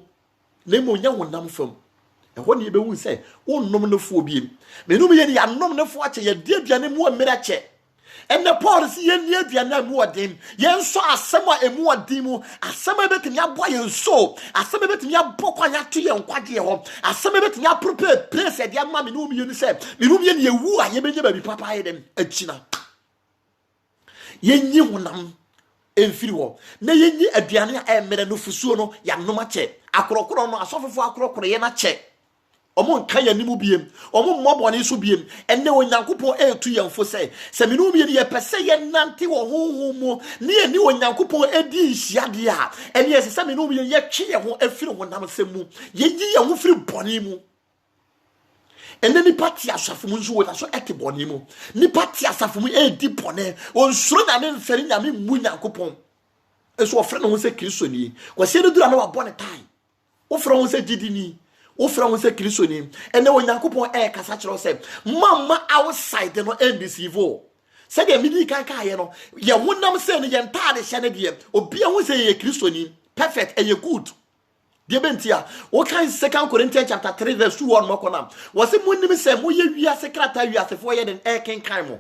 na mo nya wonam fam ɛhɔ ne ye be hu sɛ wo nom no fu obi me no me ye ya nom no fu akyɛ ye de aduane mu amira kyɛ ene Paul si ye nie aduane mu odin ye nso asem a emu odin mu asem betimi abo ye nso asem betimi abo kwanya to ye nkwage ho asem betimi prepare place e dia ma me no mi ni se me no mi ye wu a ye benye ba bi papa ye dem akina ye nyi honam emfiri ho na ye nyi aduane a emere no fusuo no ya noma che akorokoro no asofofo akorokoro ye na che omo nka yanimu biem omo mmobone so biem enne onyankopon etu yemfo se me no biem ye pese ye nante wo honhom mu ne ye ni onyankopon edi nhyiade a enne ye se me no biem ye twe ye ho afiri honam semu ye yi ye ho firi bone mu enne ni party asafo mu nso wo so ete bone mu ni party asafo mu edi bone onsuro na ne mferi nyame mu nyankopon eso ofre no ho se Kristo ni kwase ne dura na wa bone tai ofre ho se gidini ofra won se Kristo ni ene onyankopon kasa kire se mama outside no deceive se de midi kan ye no ye wonam se ne ye ntaade hye ne de obi a won se ye Kristo ni perfect and ye good de bentia o kan 2 Corinthians chapter 3 verse 2 on mokona wo se munnim se mo ye wiase krata wiase fo ye den ken kan mo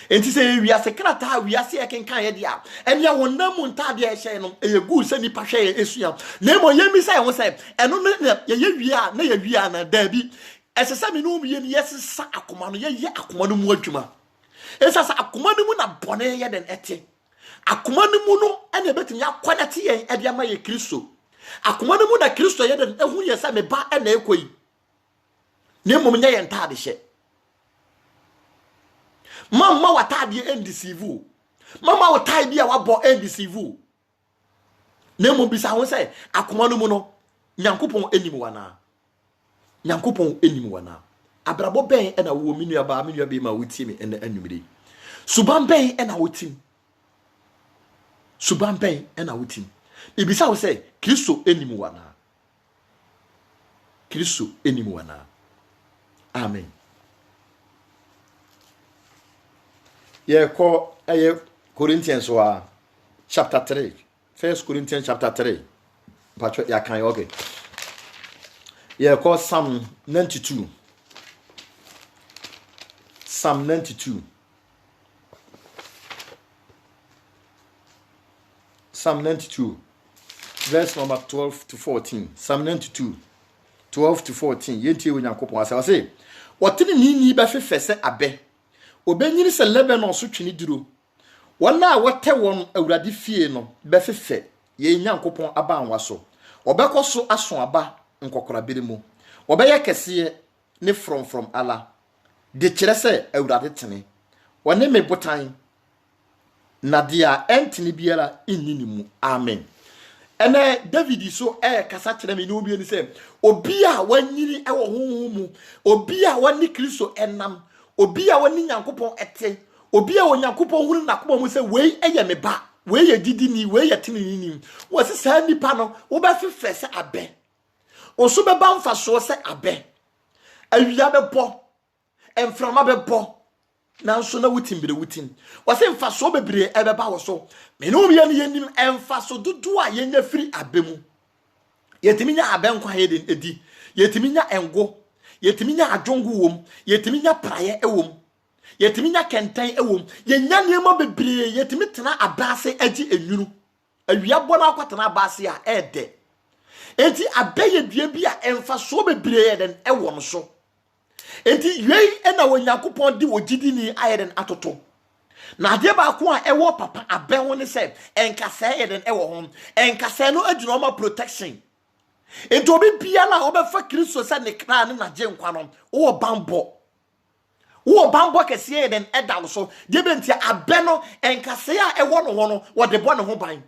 enti se wiase krata wiase ken kan ye dia ene wonam ntaade hye no ye good se nipa hwe ye esua na mo ye mi se wo se eno ye wia na ye wia na dabi esesa mi no ye yesesa akoma no ye akoma no mu adwuma esesa akoma no mu na bone ye den ete akoma no mu no ene betimi akwanate ye ede ama ye Kristo akoma no mu na Kristo ye den ehu ye se me ba ene ekoi ne mom nya ye ntaade hye mama watade endeceive mama watade a wabo endeceive na mom bisa ho se akoma no mu no nyankopon enim wana nyankopon enim wana abrabo ben ena wo minua ba be ma wotie me ena anumire suban ben ena wotim suban ben ena wotim ibisa wo se Kristo enim wana Kristo enim wana amen ye ko Corinthians chapter 3 1 Corinthians chapter 3 pacho ya kan okay ye ko Psalm 92 Psalm 92 Psalm 92 verse number 12 to 14 Psalm 92 12 to 14 yenti onyankopon asa say wotini ni ba fefese abe obenyini se Lebanon so twini duro wona wote won awurade fie no be fefe ye nyankopon aba anwa so obekọ so aso aba nkokora bere mu obeye kese ne from ala de kire se awurade tene wone me botan na dia entini biara innini mu amen ene David so kasa kire me ni obi ni se obi a wanyiri ewo honhom mu obi a wani Kristo enam obi a wani nyankopon ete obi a onyankopon hunu nakoma mu se wei eye me ba wei ye didi ni wei ye tinini ni wo se sa nipa no wo ba fefe se abe oso be ba mfa so se abe awia be bo enframa be bo na so na wutim bere wutim wo se mfa so bebre e be ba wo so me no bia ne yenim emfa so dudu a yenya firi abe mu yetimi nya abe nkwa he den edi yetimi nya engo yetimi nya adwongu wom yetimi nya praye ewom yetimi nya kenten ewom yenya niema bebre yetimi tena abase agi enwunu awia bona akwatena abase a ede enti abeye dua bi a emfa so bebre den ewom so enti yei ena wonyankopon di wogidi ni ayeden atoto na ade ba ko a ewo papa abe ho ne se enkasa yeden ewo ho enkasa no adwuna ma protection enti obi bia na obefa Kristo se ne kra ne na je nkwa no wo bambo kese yeden edal so de benti abe no enkasa ya ewo no ho no wo de bo ne ho ban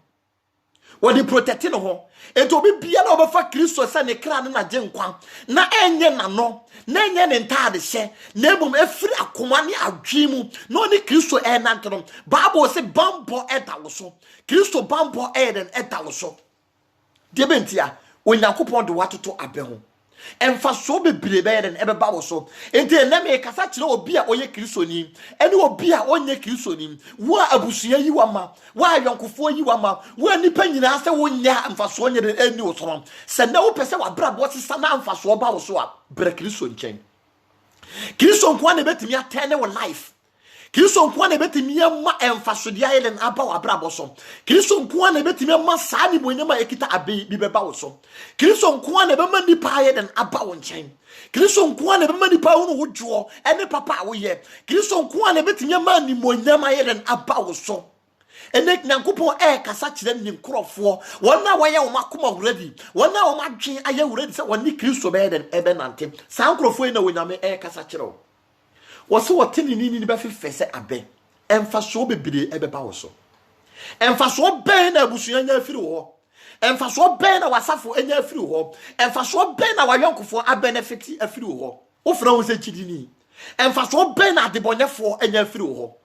wo de protect no ho enti obi bia na obefa Kristo se ne kra ne na je nkwa na enye na no na enye ne ntaade hye na ebum efiri akoma ne adwemu na oni Kristo nante no Bible se bambo edal so Kristo bambo eden edal so de benti a onyankopon de watoto abe ho emfa so bebre be den ebeba wo so enti na me kasa kire obi a oye Kristo ni ene obi a onye Kristo ni wo abusua yi wama wo ayonkofo yi wama wo nipa nyina se wo nya emfa so onye den eni wo so se na wo pese wa bra bo sesa na emfa so ba wo so a bra Kristo nchen Kristo nko na betimi atene wo life Kristo nko na betimi ma emfa so dia yelen aba wa bra bo so Kristo nko na betimi ma saa ni bonyama ekita abe bi beba wo so Kristo nko na be ma nipa yelen aba wo nchen Kristo nko na be ma nipa wo no wodwo ene papa wo ye Kristo nko na betimi ma ni monyama yelen aba wo so enek nyankopon kasa kire ne nkrofo wona waye wo makoma already wona wo madwen aye already say woni Kristo be den ebe nante sa nkrofo na wonyame kasa kire wo so woteni ni be fefese abe emfa so bebire ebe ba wo so emfa so ben na abusuya nya afiri wo emfa so ben na wasafo enya afiri wo emfa so ben na wayonkofo abenefit afiri wo wo fra wo se chidini emfa so ben na adebonyefo enya afiri wo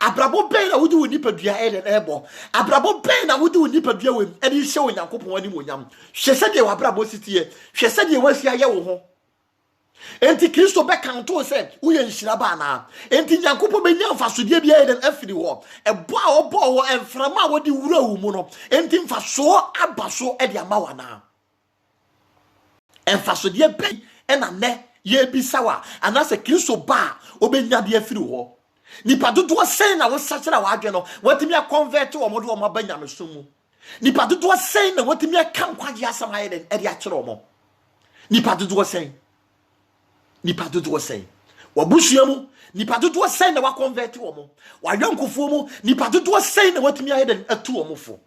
abrabo ben na wudi woni padua eden ebo abrabo ben na wudi woni padua wem edi hye onyankopon ani monyam hwese de wabrabo sitie hwese de wasi aye wo ho enti Kristo be kanto se uye nhira ba na enti nyankopon be nya mfasodie bia eden afiri ho ebo a obo wo emframa a wodi wura wu mu no enti mfaso abaso edi amawa na emfasodie be ena ne ye bisawa anase Kristo ba obenya de afiri ho nipa dodo sen na wo sachira wa adwe no watimi a convert wo modo wo mabanya mesumu nipa dodo sen na watimi a kan kwaje asam ayeden edi a kire wo nipa dodo sen wabusuamu nipa dodo sen na wa convert wo mo wa yankofo mu nipa dodo sen na watimi ayeden atu wo mofo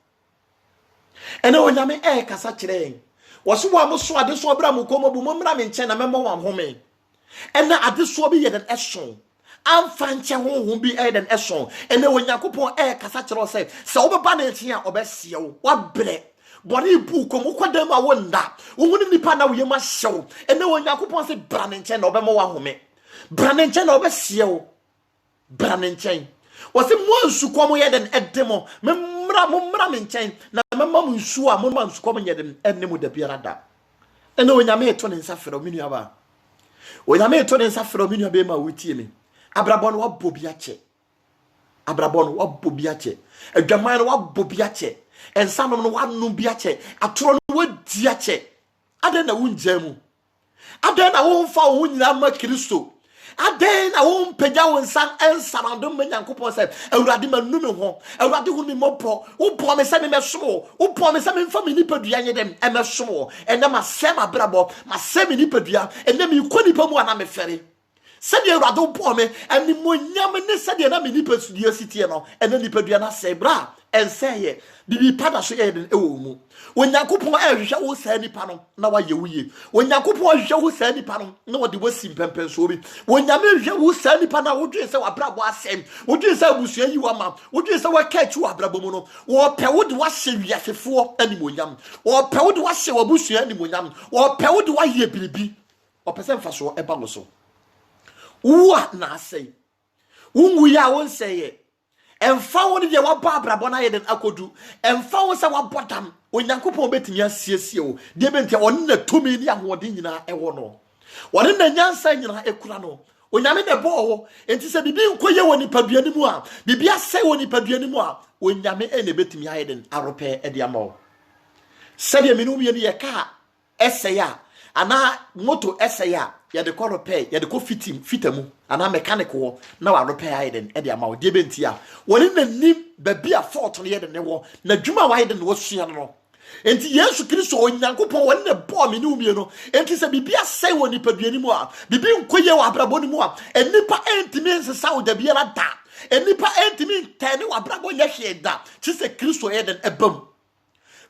ene onyame kasa kire wo so wa mo so ade so obra mo komo bu mo mra me nchen na memo wa home ene ade so bi yeden eson amfanche honhom bi eden eson ene onyankopon kasa kire se se obeba na etia obesie wo wabre boni bu ko mo kwadam a wonda wohuni nipa na woyema hyew ene onyankopon se branenche na obema wa home branenche na obesie wo branenche wose mo nsukom yeden edemo memmra menchen na memma mo nsu a mo ma nsukom yeden enemu da biara da ene onyame eto ne nsafero minu aba onyame eto ne nsafero minu aba ma wutie me abrabon wa bobiache adwaman wa bobiache ensanom no wa no biache atoro no wa diache aden na wunjamu aden na wo mfa wo nyina ma Kristo aden na wo mpagya wo nsan ensamando manyankopon se awurade manum ho awurade hu mi mopo wo po me se me mesomo wo po me se me mfa me nipadua nye dem emesomo ene ma sem abrabo ma sem nipadua ene mi konipa mu ana me fere sede awurade wo po me ani monyam ne sede na me nipadua sitie no ene nipadua na sebra enseye bibi pada so yeden ewo mu onyankopon ahwehwe wo saa nipa no na wa ye wuye onyankopon ahwehwe wo saa nipa no na wode wasi mpempen so bi onyame ahwehwe wo saa nipa na wodwe se wabrabo asem wodwe se abusua yi wa ma wodwe se wakachi wabrabo mu no wo pe wode wa hye wiafefo animonyam wo pe wode wa hye wabusua animonyam wo pe wode wa ye biribi wo pese mfaso eba lo so wo na asem wungu ya won seye emfa woni de waba abrabo na yeden akodu emfa wo se wabodam onyankopon betimi asiesie wo de bentia won na tomi ni ahode nyina ewo no won na nyansa nyina ekura no onyame de bo wo enti se bibi nkoye woni paduani mu a bibi asai woni paduani mu a onyame ene betimi ayeden arope ede amawo sebe minum ye ne ka eseya ana moto eseya ya de korope ya de ko fitamu ana mechanic wo na wa repair ayeden e de ama wo de bentia woni na nim ba bia fault no ye de ne wo na dwuma wa ayeden wo sua no enti Yesu Kristo onyankopon woni na bo me ni umie no enti se bibia sai woni paduani mu a bibi nkoye wa abrabo ni mu a enipa entimi nsesa wo da bia la da enipa entimi tane wa abrabo ye hwe da ti se Kristo ayeden ebam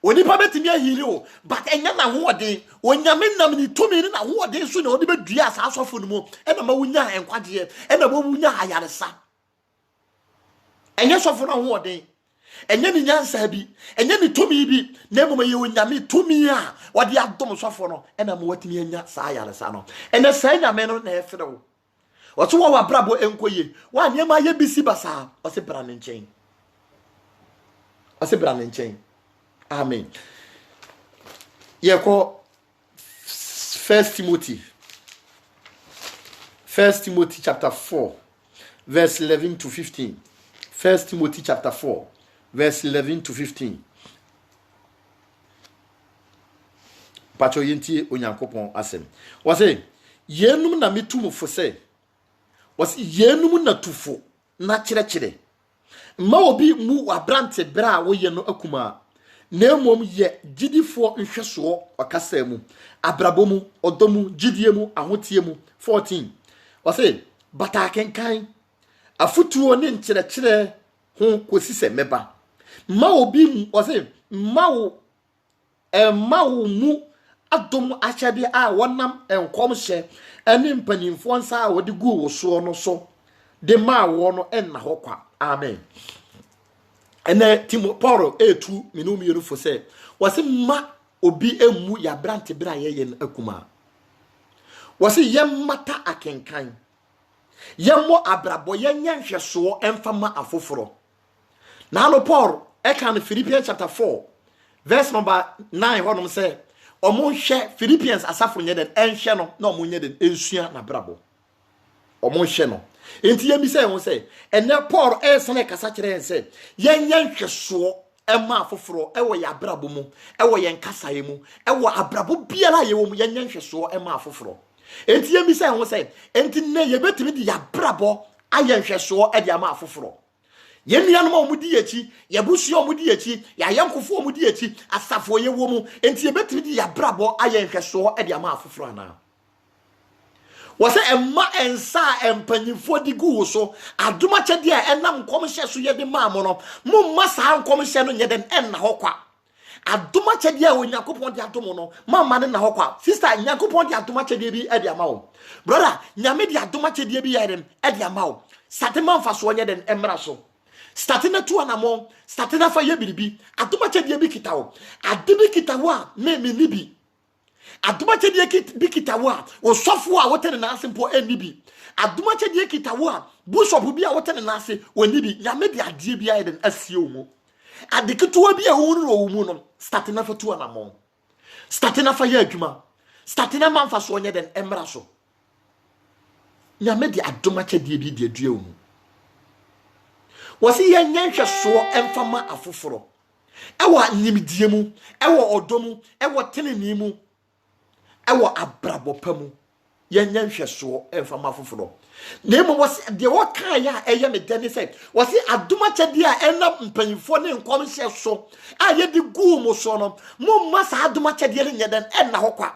onipa betimi ahiri o but enya na hoode onyame nam ni tumi ni na hoode so na odi bedua asa asofo no mu e na ma wunya enkwagye e na ma wunya ayaresa enya sofo na hoode enya ni nyansa bi enya ni tumi bi na mama ye onyame tumi a wode adom sofo no e na ma watimi enya sa ayaresa no ena sa nyame no na efere wo oto wa wabrabo enkoye wa nyema ye bisi basa o se bra ne nchen amen. Yeko 1 Timothy chapter 4 verse 11 to 15. 1 Timothy chapter 4 verse 11 to 15. Pacho yenti onyankopon asem. Wase yenum na metumu fo se. Wase yenum na tufo na kire. Ma obi mu abrante bra wo ye no akuma. Nemom ye gidifo nhweso okasa mu abrabomu odomu gidiemu ahotiemu 14 wase bata kenkan afutuo ne nkyerɛkyerɛ ho kosise meba ma obi ose ma wo mu adom ahyade a wonam enkom hye ene mpanimfo nsa a wode gu wo so no so de ma wo no enna ho kwa amen ene timo Paul etu minum yelufo se wose ma obi emu ya brante bra ye akuma wose yemmata akenkan yemmo abrabo yenya nhweso emfama afoforo na no Paul ekan Philippians chapter 4 verse number 9 honom say omo hwe Philippians asafo nye den enhwe no na omo nye den ensua na brabo omo hwe no enti yemi say won say ene Paul esene kasa kire en say yenya nhweso ema afoforo ewo ya brabo mu ewo yen kasaye mu ewo abrabo biara ye wo mu yenya nhweso ema afoforo enti yemi say won say enti ne ye betimi di ya brabo aye nhweso e di ama afoforo yemia no omudi echi yabusu omudi echi ya yankofo omudi echi asafo ye wo mu enti ebetimi di ya brabo aye nhweso e di ama afoforo ana wose emma ensa empanyifo di gu so adoma chede a enam komhye so ye de maamo no mumma sa komhye no nyeden enna hokwa adoma chede a Onyankopon di adomo no mama ne na hokwa sister Nyankopon di adoma chede bi e di ama wo brother nyame di adoma chede bi ye e di ama wo satema mfa so nyeden emra so statina tu anamo statina fa ye biribi adoma chede bi kitawo adibi kitawo a me nibi aduma chedie bi kitawo a osofo a wote na ase mpo enibi aduma chedie kitawo a bishop bi a wote na ase wonibi nyame de ade bi a den asie omu adeketoa bi a wonu no omu no statina fa tu anamo statina fa ye adwuma statina manfa so onye den emra so nyame de aduma chedie bi de adua omu wasi ye nyenhwe so emfama afoforo ewa nyimdie mu ewa odomu ewa teneni mu ewo abrabo pamu yenya nhweso emfama afoforo nemo wose de wokan ya eye me dani say wose adoma chede a ena mpanyifo ne nkom hye so a ye di gu mo so no mo masa adoma chede le nyeden enna hokwa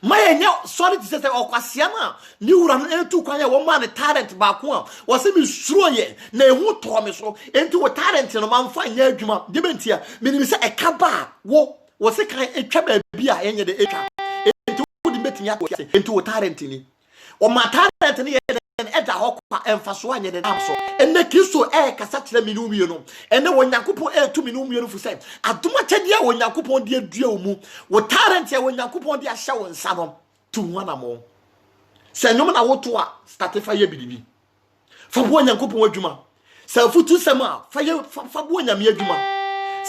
mayenya sorry to say okwasea na ni wura no etu kwan ya wo ma ne talent ba ko a wose mi suro ye na ehu to me so enti wo talent no manfa nya adwuma de bentia minim se ekaba wo wose kan etwa ba bi a yenye de etwa into what talent ni o ma talent ni eda hokwa emfaso anye de namso enne kristo kasa kire minum ye no enne wonyankopon tu minum ye no fu say adoma chede a wonyankopon de adua omu wo talent ya wonyankopon de ahya won nsa no tu wana mo se nyom na woto a startefa ye bidibi fa bo wonyankopon adwuma se futu sema fa bo wonyame adwuma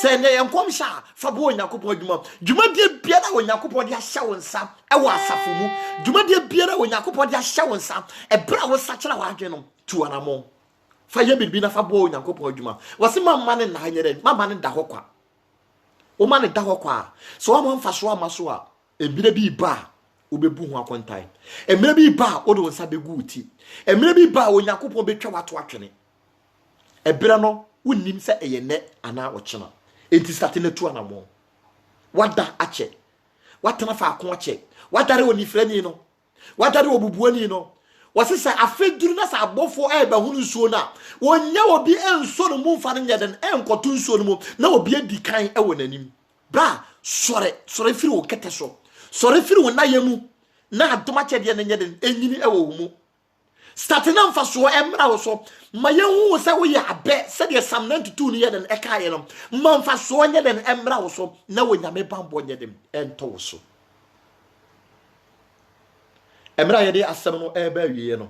se ne enkom sha fa bo Onyankopon adwuma dwuma die biara Onyankopon de ahya won nsa e wo asafo mu dwuma die biara Onyankopon de ahya won nsa e bra wo sakira wa adwe no tu anamo fa ye bibi na fa bo Onyankopon adwuma wose mamma ne na hanyere mamma ne da hokwa o ma ne da hokwa so wa mfa so amaso a ebire bi ba obebu ho akontai emire bi ba o de won sa begu uti emire bi ba Onyankopon betwa wato atwene ebire no wonnim se eyene ana ochena enti statina tu anamo wada ache watana fa akon ache wadare onifrani no wadare obubuani no wasesa afeduru na sa abofo ba hunu nsuo na wonya obi enso no mu mfa no nyeden enkoto nsuo no mu na obi adi kan ewo nanim bra sore firi wo kete so sore firi wo nayemu na adoma chede ne nyeden enyini ewo mu statina mfa so emra wo so mayehu se wo ya abe se de Psalm 92 ni yeden ekaye no mfa so nyeden emra wo so na wonyame bambo nyeden ento wo so emra yede asem no eba wiye no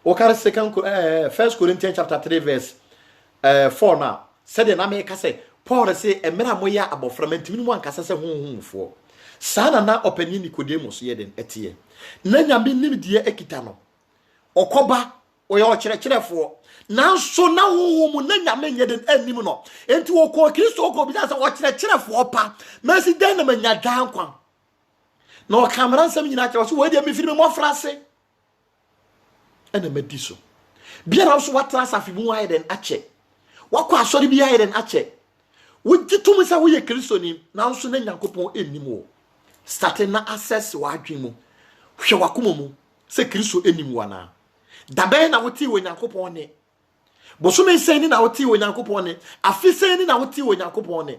o kar First Corinthians chapter 3 verse 4 na se de na me ka se Paul se emra moya aboframa ntimi mu ankasa se honhomfo sana na opani Nicodemus yeden etie na nyame nimdie ekita no okoba oya okyerɛkyerɛfo nanso na wo na nyame nyeden anim no enti wo ko Kristo ko bi dasa okyerɛkyerɛfo pa masi den na manya dan kwan na o kamera nsɛm nyina kyerɛ so we dia me firi me mofrase ɛna madi so biara so watra safi mu ayeden akyɛ wakɔ asɔre bi ayeden akyɛ wogitum sɛ wo yɛ Kristo ni nanso na Nyankopɔn anim wo start na access wa adwen mu hwɛ wakoma mu sɛ Kristo anim wana dabe na woti wo Nyankopɔn ne Bosome sɛn ni na wote wo Nyankopɔn ne afi sɛn ni na wote wo Nyankopɔn ne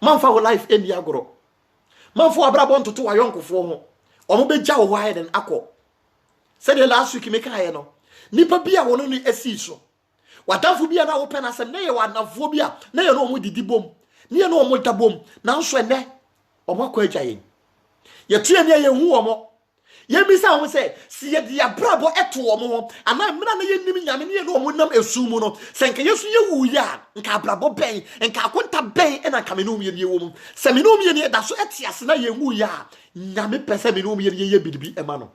manfa wo life eni agoro manfa abrabɔ ntoto ayonkofo ho omo begya wo hɔ den akɔ sɛ de last week meka ayɛ no nipa bia wo no ni asi so wadafo bia na wo pɛ na sɛm na yɛ wanafo bia na yɛ no omo didi bom na yɛ no omo da bom na nso ene omo akɔ agya yɛn yɛtue ne yɛ hu omo yɛbisa wo sɛ si yɛ de abrabɔ ɛto omo ho ana mena na yɛ nim nyame ne yɛ no omo nam esu mu no sɛ nka yesu yɛ wu ya nka abrabɔ bɛn nka akonta bɛn ɛna nka me no yɛ wo mu sɛ me no yɛ da so ɛte ase na yɛ wu ya nyame pɛ sɛ me no yɛ biribi ɛma no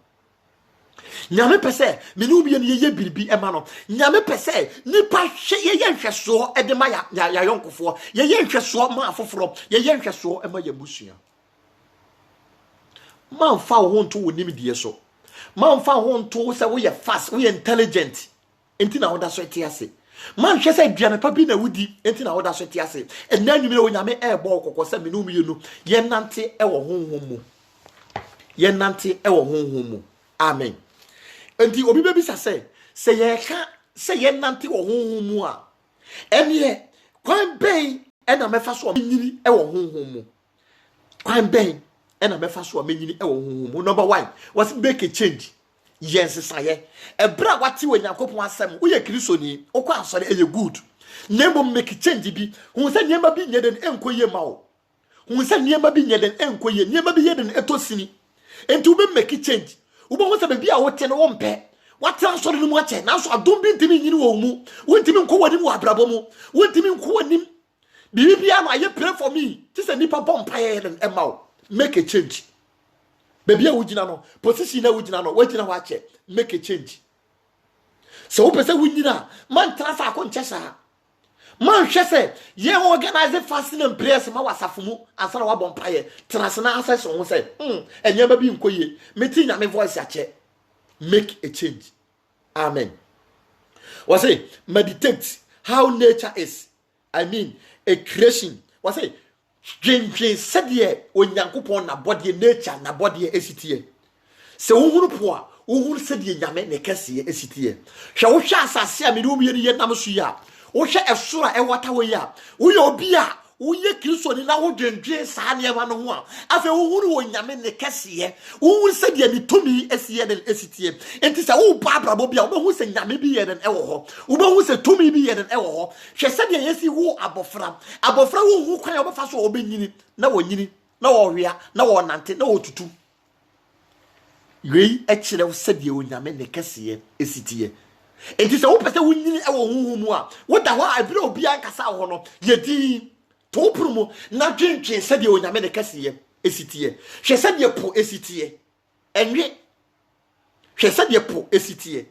nyame pɛ sɛ me no yɛ biribi ɛma no nyame pɛ sɛ nipa hwɛ yɛ nhwɛsoɔ ɛde ma ya yɔnkofoɔ yɛ nhwɛsoɔ ma afoforo yɛ nhwɛsoɔ ɛma yɛ busua manfa wo nto wo nimdie so manfa wo nto sɛ wo yɛ fast wo yɛ intelligent enti na wo da so ete ase man hwɛ sɛ duane pa bi na wudi enti na wo da so ete ase ɛna nwumire wo nyame ɛbɔ kokɔ sɛ me no mu yenu yɛ nante ɛwɔ honhom mu yɛ nante ɛwɔ honhom mu amen enti obi be bisa sɛ yɛ ka sɛ yɛ nante wɔ honhom mu a ɛne kwan bɛn ɛna mɛfa so nyini ɛwɔ honhom mu kwan bɛn ɛna mɛfa so amenyini ɛwɔ honhom mu number 1 was make a change yes saye ebra wate wɔ Nyankopɔn asɛm wo yɛ kristoni wo kɔ asɔre ɛyɛ good nemo make change bi hu sɛ niema bi nyɛ den enkoye ma wo hu sɛ niema bi nyɛ den enkoye niema bi yɛ den etosini enti wo be make change wo bo sɛ be bia wo te no wo mpɛ wate asɔre no mu akyɛ na so adom bi ntimi nyini wɔ mu wo ntimi nkɔ wɔ nim wɔ abrabɔ mu wo ntimi nkɔ wɔ nim bibia na ye pray for me ti sɛ nipa bɔ mpae den ɛma wo make a change baby a wugina no position na wugina no wagina wa che make a change so wo pese wunyina man transfer akonche sa man hwe se ye organize fasting and prayers ma wasafo mu ansana wa bompaye transna access ho se enyama bi nkoye meti nya me voice ache make a change amen was say meditate how nature is I mean a creation was say dwen sɛdeɛ onyankopɔn na body nature na body esitie sɛ wohuru po a wohuru sɛdeɛ nyame ne kɛseɛ esitie hwɛ wo hwɛ asase a me no yɛ yɛ nam so ya wo hwɛ ɛsoro a ɛwata wo ya wo yɛ obi a wo yɛ kristo ni na wo dwen saa ne ma no ho a afɛ wohuru wo nyame ne kɛseɛ wohuru sɛdeɛ ne tomi esiye den esitie enti sɛ wo ba brabo bia wo behu sɛ nyame bi yɛ den ɛwɔ hɔ wo behu sɛ tomi bi yɛ den ɛwɔ hɔ hwɛ sɛdeɛ yɛsi wo abofra wo hu kwan wo befa so wo benyini na wo nyini na wo hwea na wo nante na wo tutu wei ɛkyerɛ wo sɛdeɛ wo nyame ne kɛseɛ esitie enti sɛ wo pɛsɛ wo nyini ɛwɔ huhu mu a wo da hɔ a ebire obi ankasa wo no yɛdi to prumo na dwen sɛdeɛ wo nyame ne kɛseɛ esitie hwɛ sɛdeɛ po esitie enwe hwɛ sɛdeɛ po esitie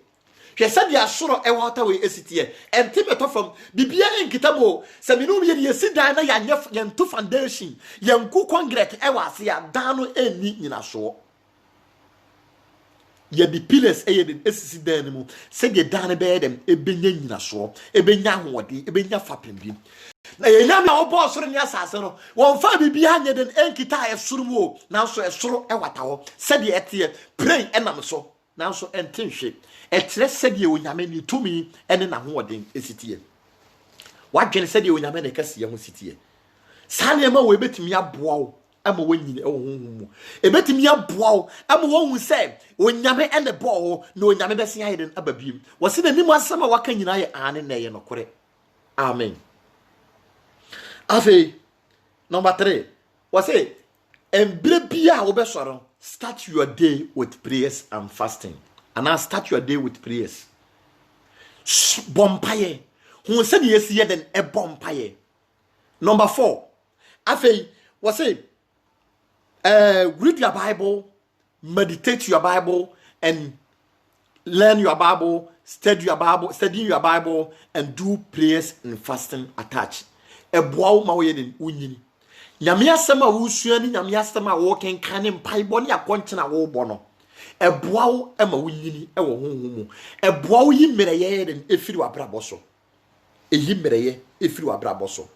hwɛ sɛdeɛ asoro ɛwɔ ta we esitie enti beto fam bibia enkita mo sɛ me no yɛ sidan na yɛ to foundation yɛ nku concrete ɛwɔ ase ya dan no eni nyina so yɛ the pillars ɛyɛ den esisi dan mu sɛdeɛ dan bɛyɛ dem ebenya nyina so ebenya hoɔde ebenya fapem bi na yɛ nyame a wo bɔ soro ne asase no wɔn fa bibia nyɛ den enkita ɛsoro mu o nanso ɛsoro ɛwata hɔ sɛdeɛ ɛteɛ pray ɛnam so nanso ɛntenhwe ɛtrɛ sɛdeɛ onyame ne tumi ɛne na hoɔden esitie wadwene sɛdeɛ onyame ne kɛseɛ ho sitie saa nneɛma wo ebetumi aboa wo ama wonyine ɛwɔ honhom mu ebetumi aboa wo ama wɔn hu sɛ onyame ɛne bɔ wo na onyame bɛsen ayɛ den aba biem wɔse na nim asɛm a waka nyina yɛ ane na ɛyɛ nokore amen afei number 3 wɔse embre bia wo bɛsɔre start your day with prayers and fasting and start your day with prayers bompaye hu sɛ ne yesi yɛ den bompaye number 4 afei wɔse read your Bible, meditate your Bible, and learn your Bible, study your Bible, and do prayers and fasting attached. Eboa ma wo yedin unyini. Nyame asɛm a wo sua ni nyame asɛm a wo kenkan ne mpaebɔ ne akɔnkyena wo bɔ no. Eboa wo ma wo nyini ɛwɔ honhom mu. Eboa wo yi mmerɛyɛ yedin efiri wabrabɔ so. Eyi mmerɛyɛ efiri wabrabɔ so.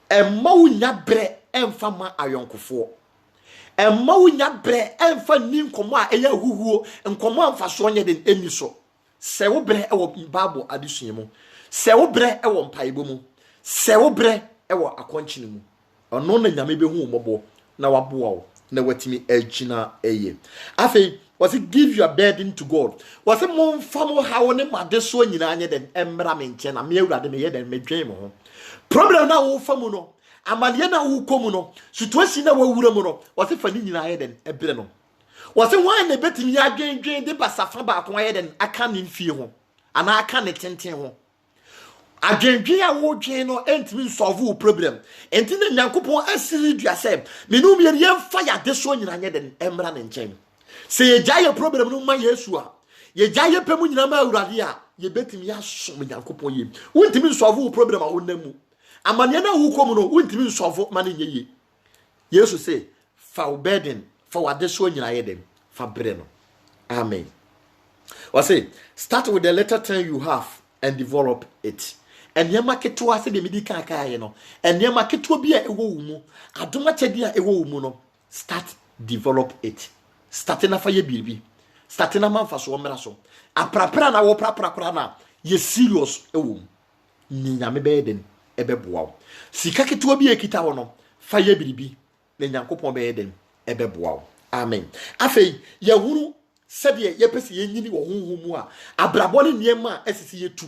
Emma wo nya brɛ emfa ma ayonkofo. Emma wo nya brɛ emfa ni nkomo a ɛyɛ huhuo nkomo amfa so nyɛ den eni so se wo bre e wo Bible adesua mu se wo bre e wo mpaibo mu se wo bre e wo akonchine mu ono na nyame behu mobo na waboa wo na watimi agina eye afei was it give your burden to God was it mon famo hawo ne madeso nyina anye den emra me nche na me awurade me ye den medwen mo ho problem na wo famu no amaliye na wo komu no situation na wo wura mu no was it fani nyina anye den ebre no was it why na betimi adwen de basafa ba ko anye den aka ne mfie ho ana aka ne tenten ho adwendwen a wo dwen no entimi solve problem enti na nyankopon asiri duasem menum ye yemfa ya deso nyina anye den emra ne nchen se ye jaye problem no ma Yesu a ye jaye pemu nyina ma awurade a ye betimi ya som nyankopon ye wontimi solve problem a wonamu amane na wo komu no wontimi solve ma ne nyeye Yesu say fa burden fa wa deso nyina ye den fa bre no amen or say start with the little thing you have and develop it and yema keto ase de medi kan kan ye no and yema keto bi a ewo wo mu adoma chede a ewo wo mu no start develop it start na fa ye biribi start na manfa so omra so aprapra na wo prapra na ye serious ewo ni nyame be den ebeboa wo sika keto bi ekita wo no fa ye biribi na nyankopon be den ebeboa wo amen afei ye hunu sede ye pese ye nyini wo honhom mu a abrabo ne niema esisi ye tu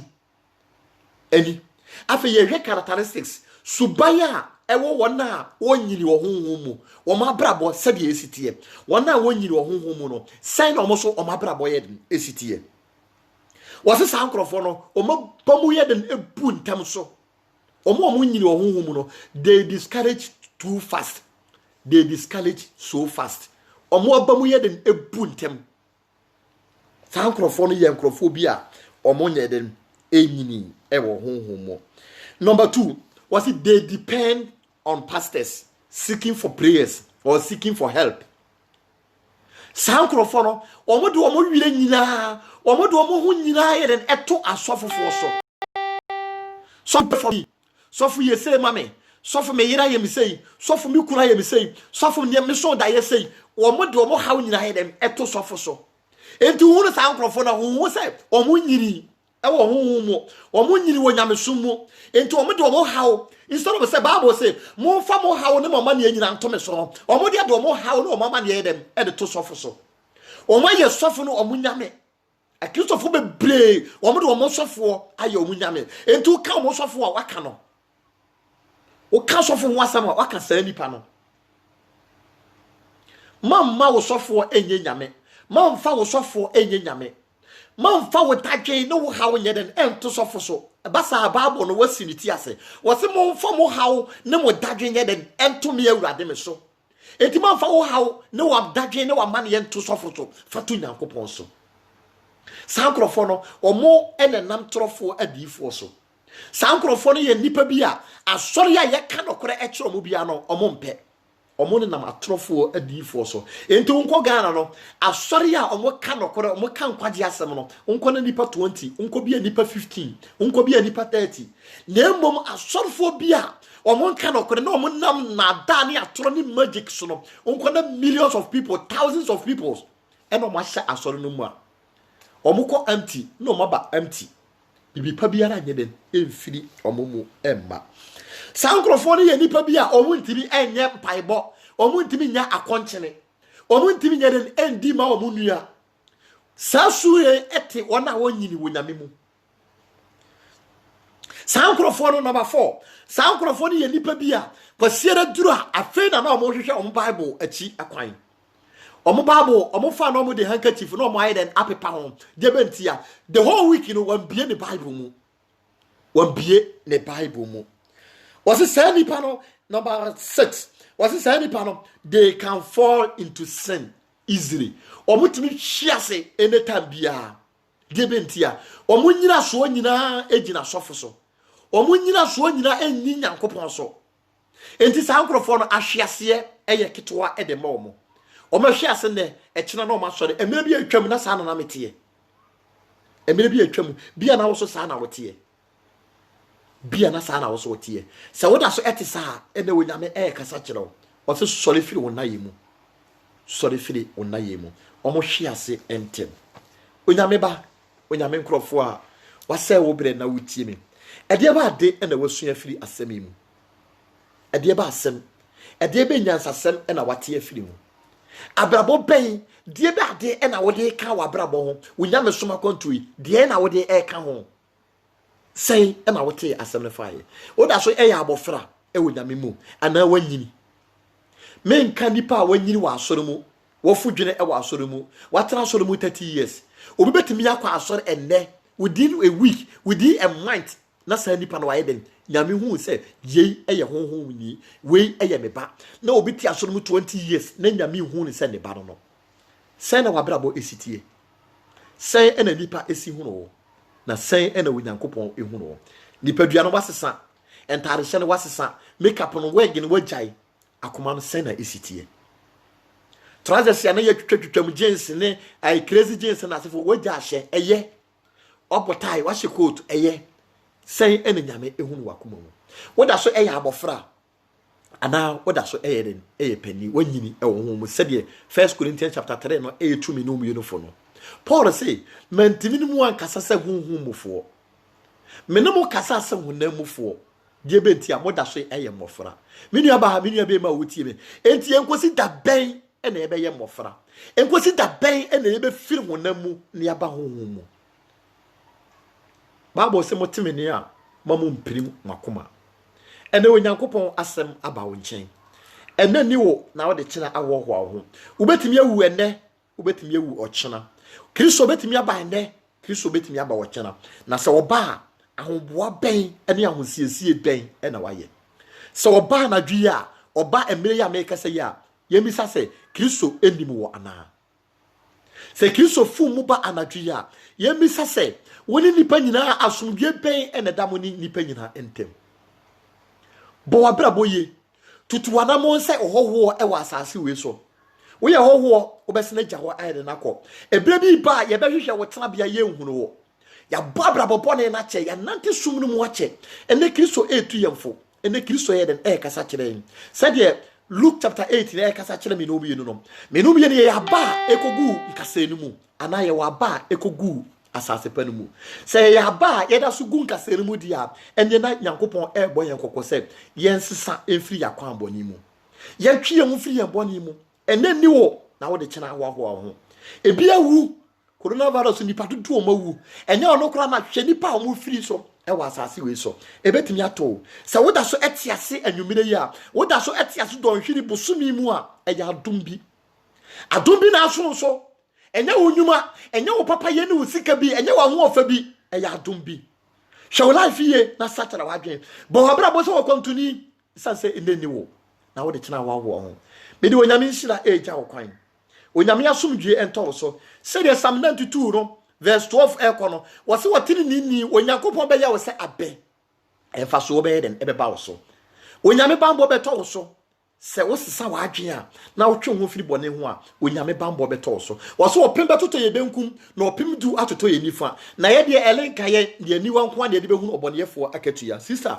ani afei ye hwe characteristics subaya ewo wona wonyini wo honhom mu wo mabrabo sede esitie wona wonyini wo honhom mu no sai na omoso o mabrabo ye den esitie wose sankrofo no o mabamu ye den ebu ntam so omo nyini wo honhom mu no they discourage too fast they discourage so fast omo abamu ye den ebu ntam sankrofo no ye nkrofo bi a omo nye den enyini ewo honhom mu. Number 2 was it they depend on pastors seeking for prayers or seeking for help. Sankrofo no omo de omo wire nyina omo de omo hu nyina ye den eto asofofo so for ye say mame so for me yira ye me say so for me kura ye me say so for me so da ye say omo de omo hawo nyina ye den eto sofo so enti hu no sankrofo no hu say omo nyiri ewo honhom mu omo nyiri wo nyamesum mu enti omo de omo hawo instead of say Bible say mo fa mo hawo ne mama ne nyina ntome so omo de omo hawo ne omo mama ne dem e de to sofo so omo ye sofo no omo nyame a Christopher be brave omo de omo sofo aye omo nyame enti ka omo sofo a waka no o ka sofo ho asam a waka sa nipa no mamma wo sofo enye nyame mamfa wo sofo enye nyame mamfa wo tadwen no wo hawo nye den ento sofo so basa Bible no wasiniti ase wose momfa mo hawo ne mo dadwen nye den ento me awurade me so enti mamfa wo hawo ne wo dadwen ne wo ma ne ento sofo so fatu nyankopon so sankrofo no omo enenam trofo adifo so sankrofo no ye nipa bi a asori a ye ka nokore e kire omo bia no omo mpe omo ne nam atrofo adifo so enti unko Ghana no asori a omo ka nokore omo ka nkwaje asem no unko na nipa 20 unko bia nipa 15 unko bia nipa 30 na emom asorfo bia omo ka nokore na omo nam na da ne atoro ne magic so no unko na millions of people thousands of people eno ma sha asori no mu a omo ko empty no omo ba empty bibi pa biara nye den emfiri omo mu emma sankrofo ne ye nipa bi a omo ntimi enye mpaibo omo ntimi nya akonchene omo ntimi nya den endi ma omo nua sasuye ete wona wonyini wonyame mu sankrofo no number 4 sankrofo ne ye nipa bi a kwasiera duru a afei na omo hwehwe omo Bible achi akwan omo Bible omo fa na omo de handkerchief na omo aye den apepa ho de bentia the whole week no wan bie ne Bible mu wan bie ne Bible mu. Was it say panel number 6? Was it say panel? They can fall into sin easily. Omutimi hyiase anytime bia. Debentia. Omunyina so nyina ejina sofo so. Omunyina so nyina enyi nyankopon so. Enti sankrofo no ahyiase eye ketwa e de ma omo. Omo hyiase ne e kina na omo asore. Emere bia atwam na sa na mete. Emere bia atwam bia na wo so sa na wote. Bia na sa na wo so tie se woda so etisa ene wonyame kasa kire o se sori firi wona yemu sori firi wona yemu omo hwe ase entem onyame ba onyame nkrofo a wase wo bre na wotie me ade ba ade na wasua firi asem yi mu ade ba asem ade ba nyansasem na wate afiri mu abrabo ben die ba ade na wode ka wa abrabo ho wonyame soma kontui die na wode ka ho sei na wote asem ne faye woda so ya abofra wonyame mu ana wanyini menka nipa a wanyini wa asore mu wofudwene wa asore mu watena asore mu 30 years obi betimi akwa asore enne within a week within a month na sa nipa no waye den nyame hu se yei eye honhom ni wei eye meba na obi ti asore mu 20 years na nyame hu ni se ne ba no se na wabrabo esitie se ena nipa esi hu no na se ena wonyankopon ehu no nipa dua no wasesa entare hye no wasesa makeup no wig no wajai akoma no se na esitie trousers ya na ye twetwetwam jeans ne ai crazy jeans na asefo waja hye eye obotai wa hye coat eye sen ena nyame ehunu wakoma mu woda so eye abofra ana woda so eye den eye pani wanyini ewo ho mu sede 1 Corinthians chapter 3 no eye tumi no mu yunifo no Paul say mantimi mu ankasa se hunhun mufo menemu kasa se hunam mufo die benti amoda so eye mofra menua ba be ma wotie me enti enkosi da ben ena ebe ye mofra enkosi da ben ena ebe firi hunam mu ne aba hunhun mu Bible se motime ne a mamu mpirim makoma ene onyankopon asem aba wo nchen ene ni wo na wo de kina awoho awo ubetimi awu ene ubetimi awu ochina Kristo betimi aba ene Kristo betimi aba ochina na se oba ahomboa ben ene ahosiesie ben ena waye se oba na dwi a oba emire ya meka se ya yemisa se Kristo enim wo ana se Kristo fu mu ba anadwi a yemisa se woni nipa nyina asomdwe ben ene da mo ni nipa nyina entem bo wabra boye tutuwana mo se ohoho e wa asase we so wo ye hoho obesena gyaho ayede nakọ ebere bi ba ye behwehwe wo tena bia ye nhunu wo ya babra bobone na che ya nante sumnu mu ache ene Kristo etu yemfo ene Kristo ye den e kasa kire yin said Luke chapter 8 na e kasa kire me no bi no me no bi ne ya ba ekogu nkasa enu mu ana ye wa ba ekogu asase panu mu se ya ba ye da so gu nkasa enu mu dia ene na Nyankopon e bo yen kokko se yen sesa efiri yakwa aboni mu ye twi ye mu firi ye boni mu ene ni wo na wo de kina awaho ho ebia wu coronavirus ni patutu o mawu enye ono kra na hwe nipa o mu firi so e wa asase we so ebetimi ato se wo da so etiase anwumire ya wo da so etiase don hwiri bosumi mu a eya adumbi na aso so enye wonyuma enye wo papa ye ne wo sika bi enye wo ho ofa bi eya adumbi hwe life ye na satara wadwen bo habra bo so wo kontuni sanse eneni wo na wo de kina awaho ho mede onyame nshira eja wo kwan onyame asomdwe ento so sede Psalm 92 no verse 12 ekono wose wotini ni onyankopon be ya wo se abe emfa so be den ebe ba wo so onyame bambo be to wo so se wo sesa wadwen a na wo twe ho firi bone ho a onyame bambo be to wo so wose opem be toto ye benkum na opem du atoto ye nifa na ye de elenka ye de aniwa nko de be hu oboneyefo akatua sister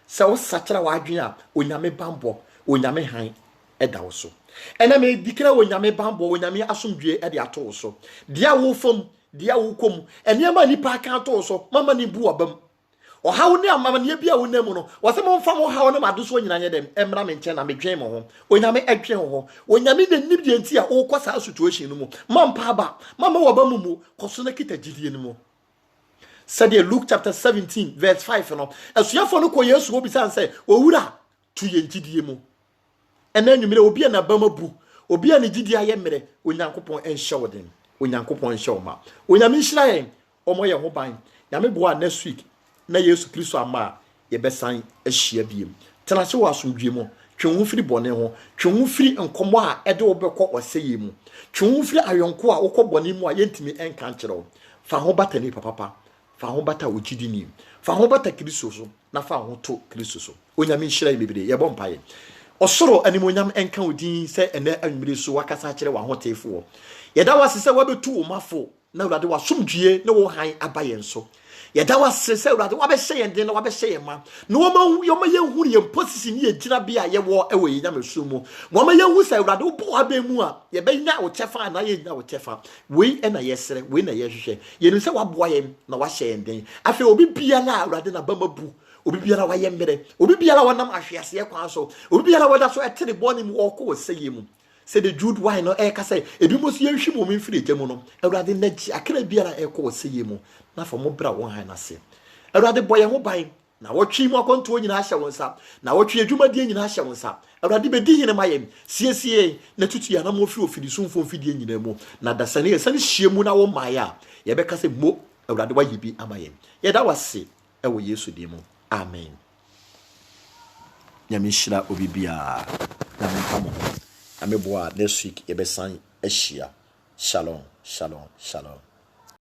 se wo sachara wadwen a onyame bambo onyame han eda wo so ena me dikira onyame bambo onyame asomdwe e de ato wo so dia wo fom dia wo kom eniema nipa kan to wo so mama ni bu obam o hawo ne amama ne bia wo namu no wo se mo mfa mo hawo ne madoso nyina nye dem emra me nche na medwen mo ho onyame edwen ho onyame de nibie nti a wo kosa situation no mu mampa ba mama wo ba mu koso na kita gidie no mu said Luke chapter 17 verse 5 no asuafo no ko Yesu obi san say owura tu ye gidie mu ena nwumire obi na bamabu obi na gidi aye mere onyankopon enhyewoden onyankopon enhyewoma onyame nhyira yen omoye ho ban nyame boa next week na Yesu Kristo ama ye besan ahyia biem tena se wo asomdwe mu twenwu firi bone ho twenwu firi nkomo a ede wo bekọ oseye mu twenwu firi ayonko a wokọ bone mu a yentimi enka nkyerɛw fa ho bata ni papa fa ho bata ogidi ni fa ho bata Kristo so na fa ho to Kristo so onyame nhyira ye bebere ye bɔ mpae osoro animonyam enka odin se ene anwumire so wakasa kire wa hotefo yeda wasese wabetu umafo na urade wasomdwie ne wo han abaye nso yɛda wase sɛ awurade wabɛhyɛ yɛn den na wabɛhyɛ yɛn ma na wɔma yɛhu yɛn position ne yɛgyina bi a yɛwɔ ɛwɔ yɛn nyamesu mu wɔma yɛhu sɛ awurade wobɔ abɛn mu a yɛbɛnya wo kyɛfa anaa yɛnya wo kyɛfa wei ɛna yɛsrɛ wei na yɛhwehwɛ yɛnim sɛ waboa yɛn na wahyɛ yɛn den afei obi biara a awurade na bama bu obi biara wayɛ mmerɛ obi biara wɔnam ahweaseɛ kwan so obi biara wɔda so ɛte ne bɔne mu wɔkɔ wɔ sɛyɛ mu sɛ de Jude wine no ɛka sɛ ebi mo so yɛhwi mo mfiri gya mu no awurade n'agyi akra biara ɛkɔ wɔ sɛyɛ mu na fa mo bra wɔn han ase awurade bɔ yɛn ho ban na wɔtwe mu akɔntoɔ nyinaa hyɛ wɔn nsa na wɔtwe adwumadie nyinaa hyɛ wɔn nsa awurade bɛdi hene ma yɛn siesie na tutu yɛn anam ofiri ofiri sumfo mfidie nyinaa mu na dasane yɛ sane hyia mu na wɔ maayɛ a yɛbɛka sɛ mo awurade wayɛ bi ama yɛn yɛda wase ɛwɔ Yesu din mu amen nyame hyira obi biara na menka mo ameboa next week yɛbɛsan ahyia shalom shalom shalom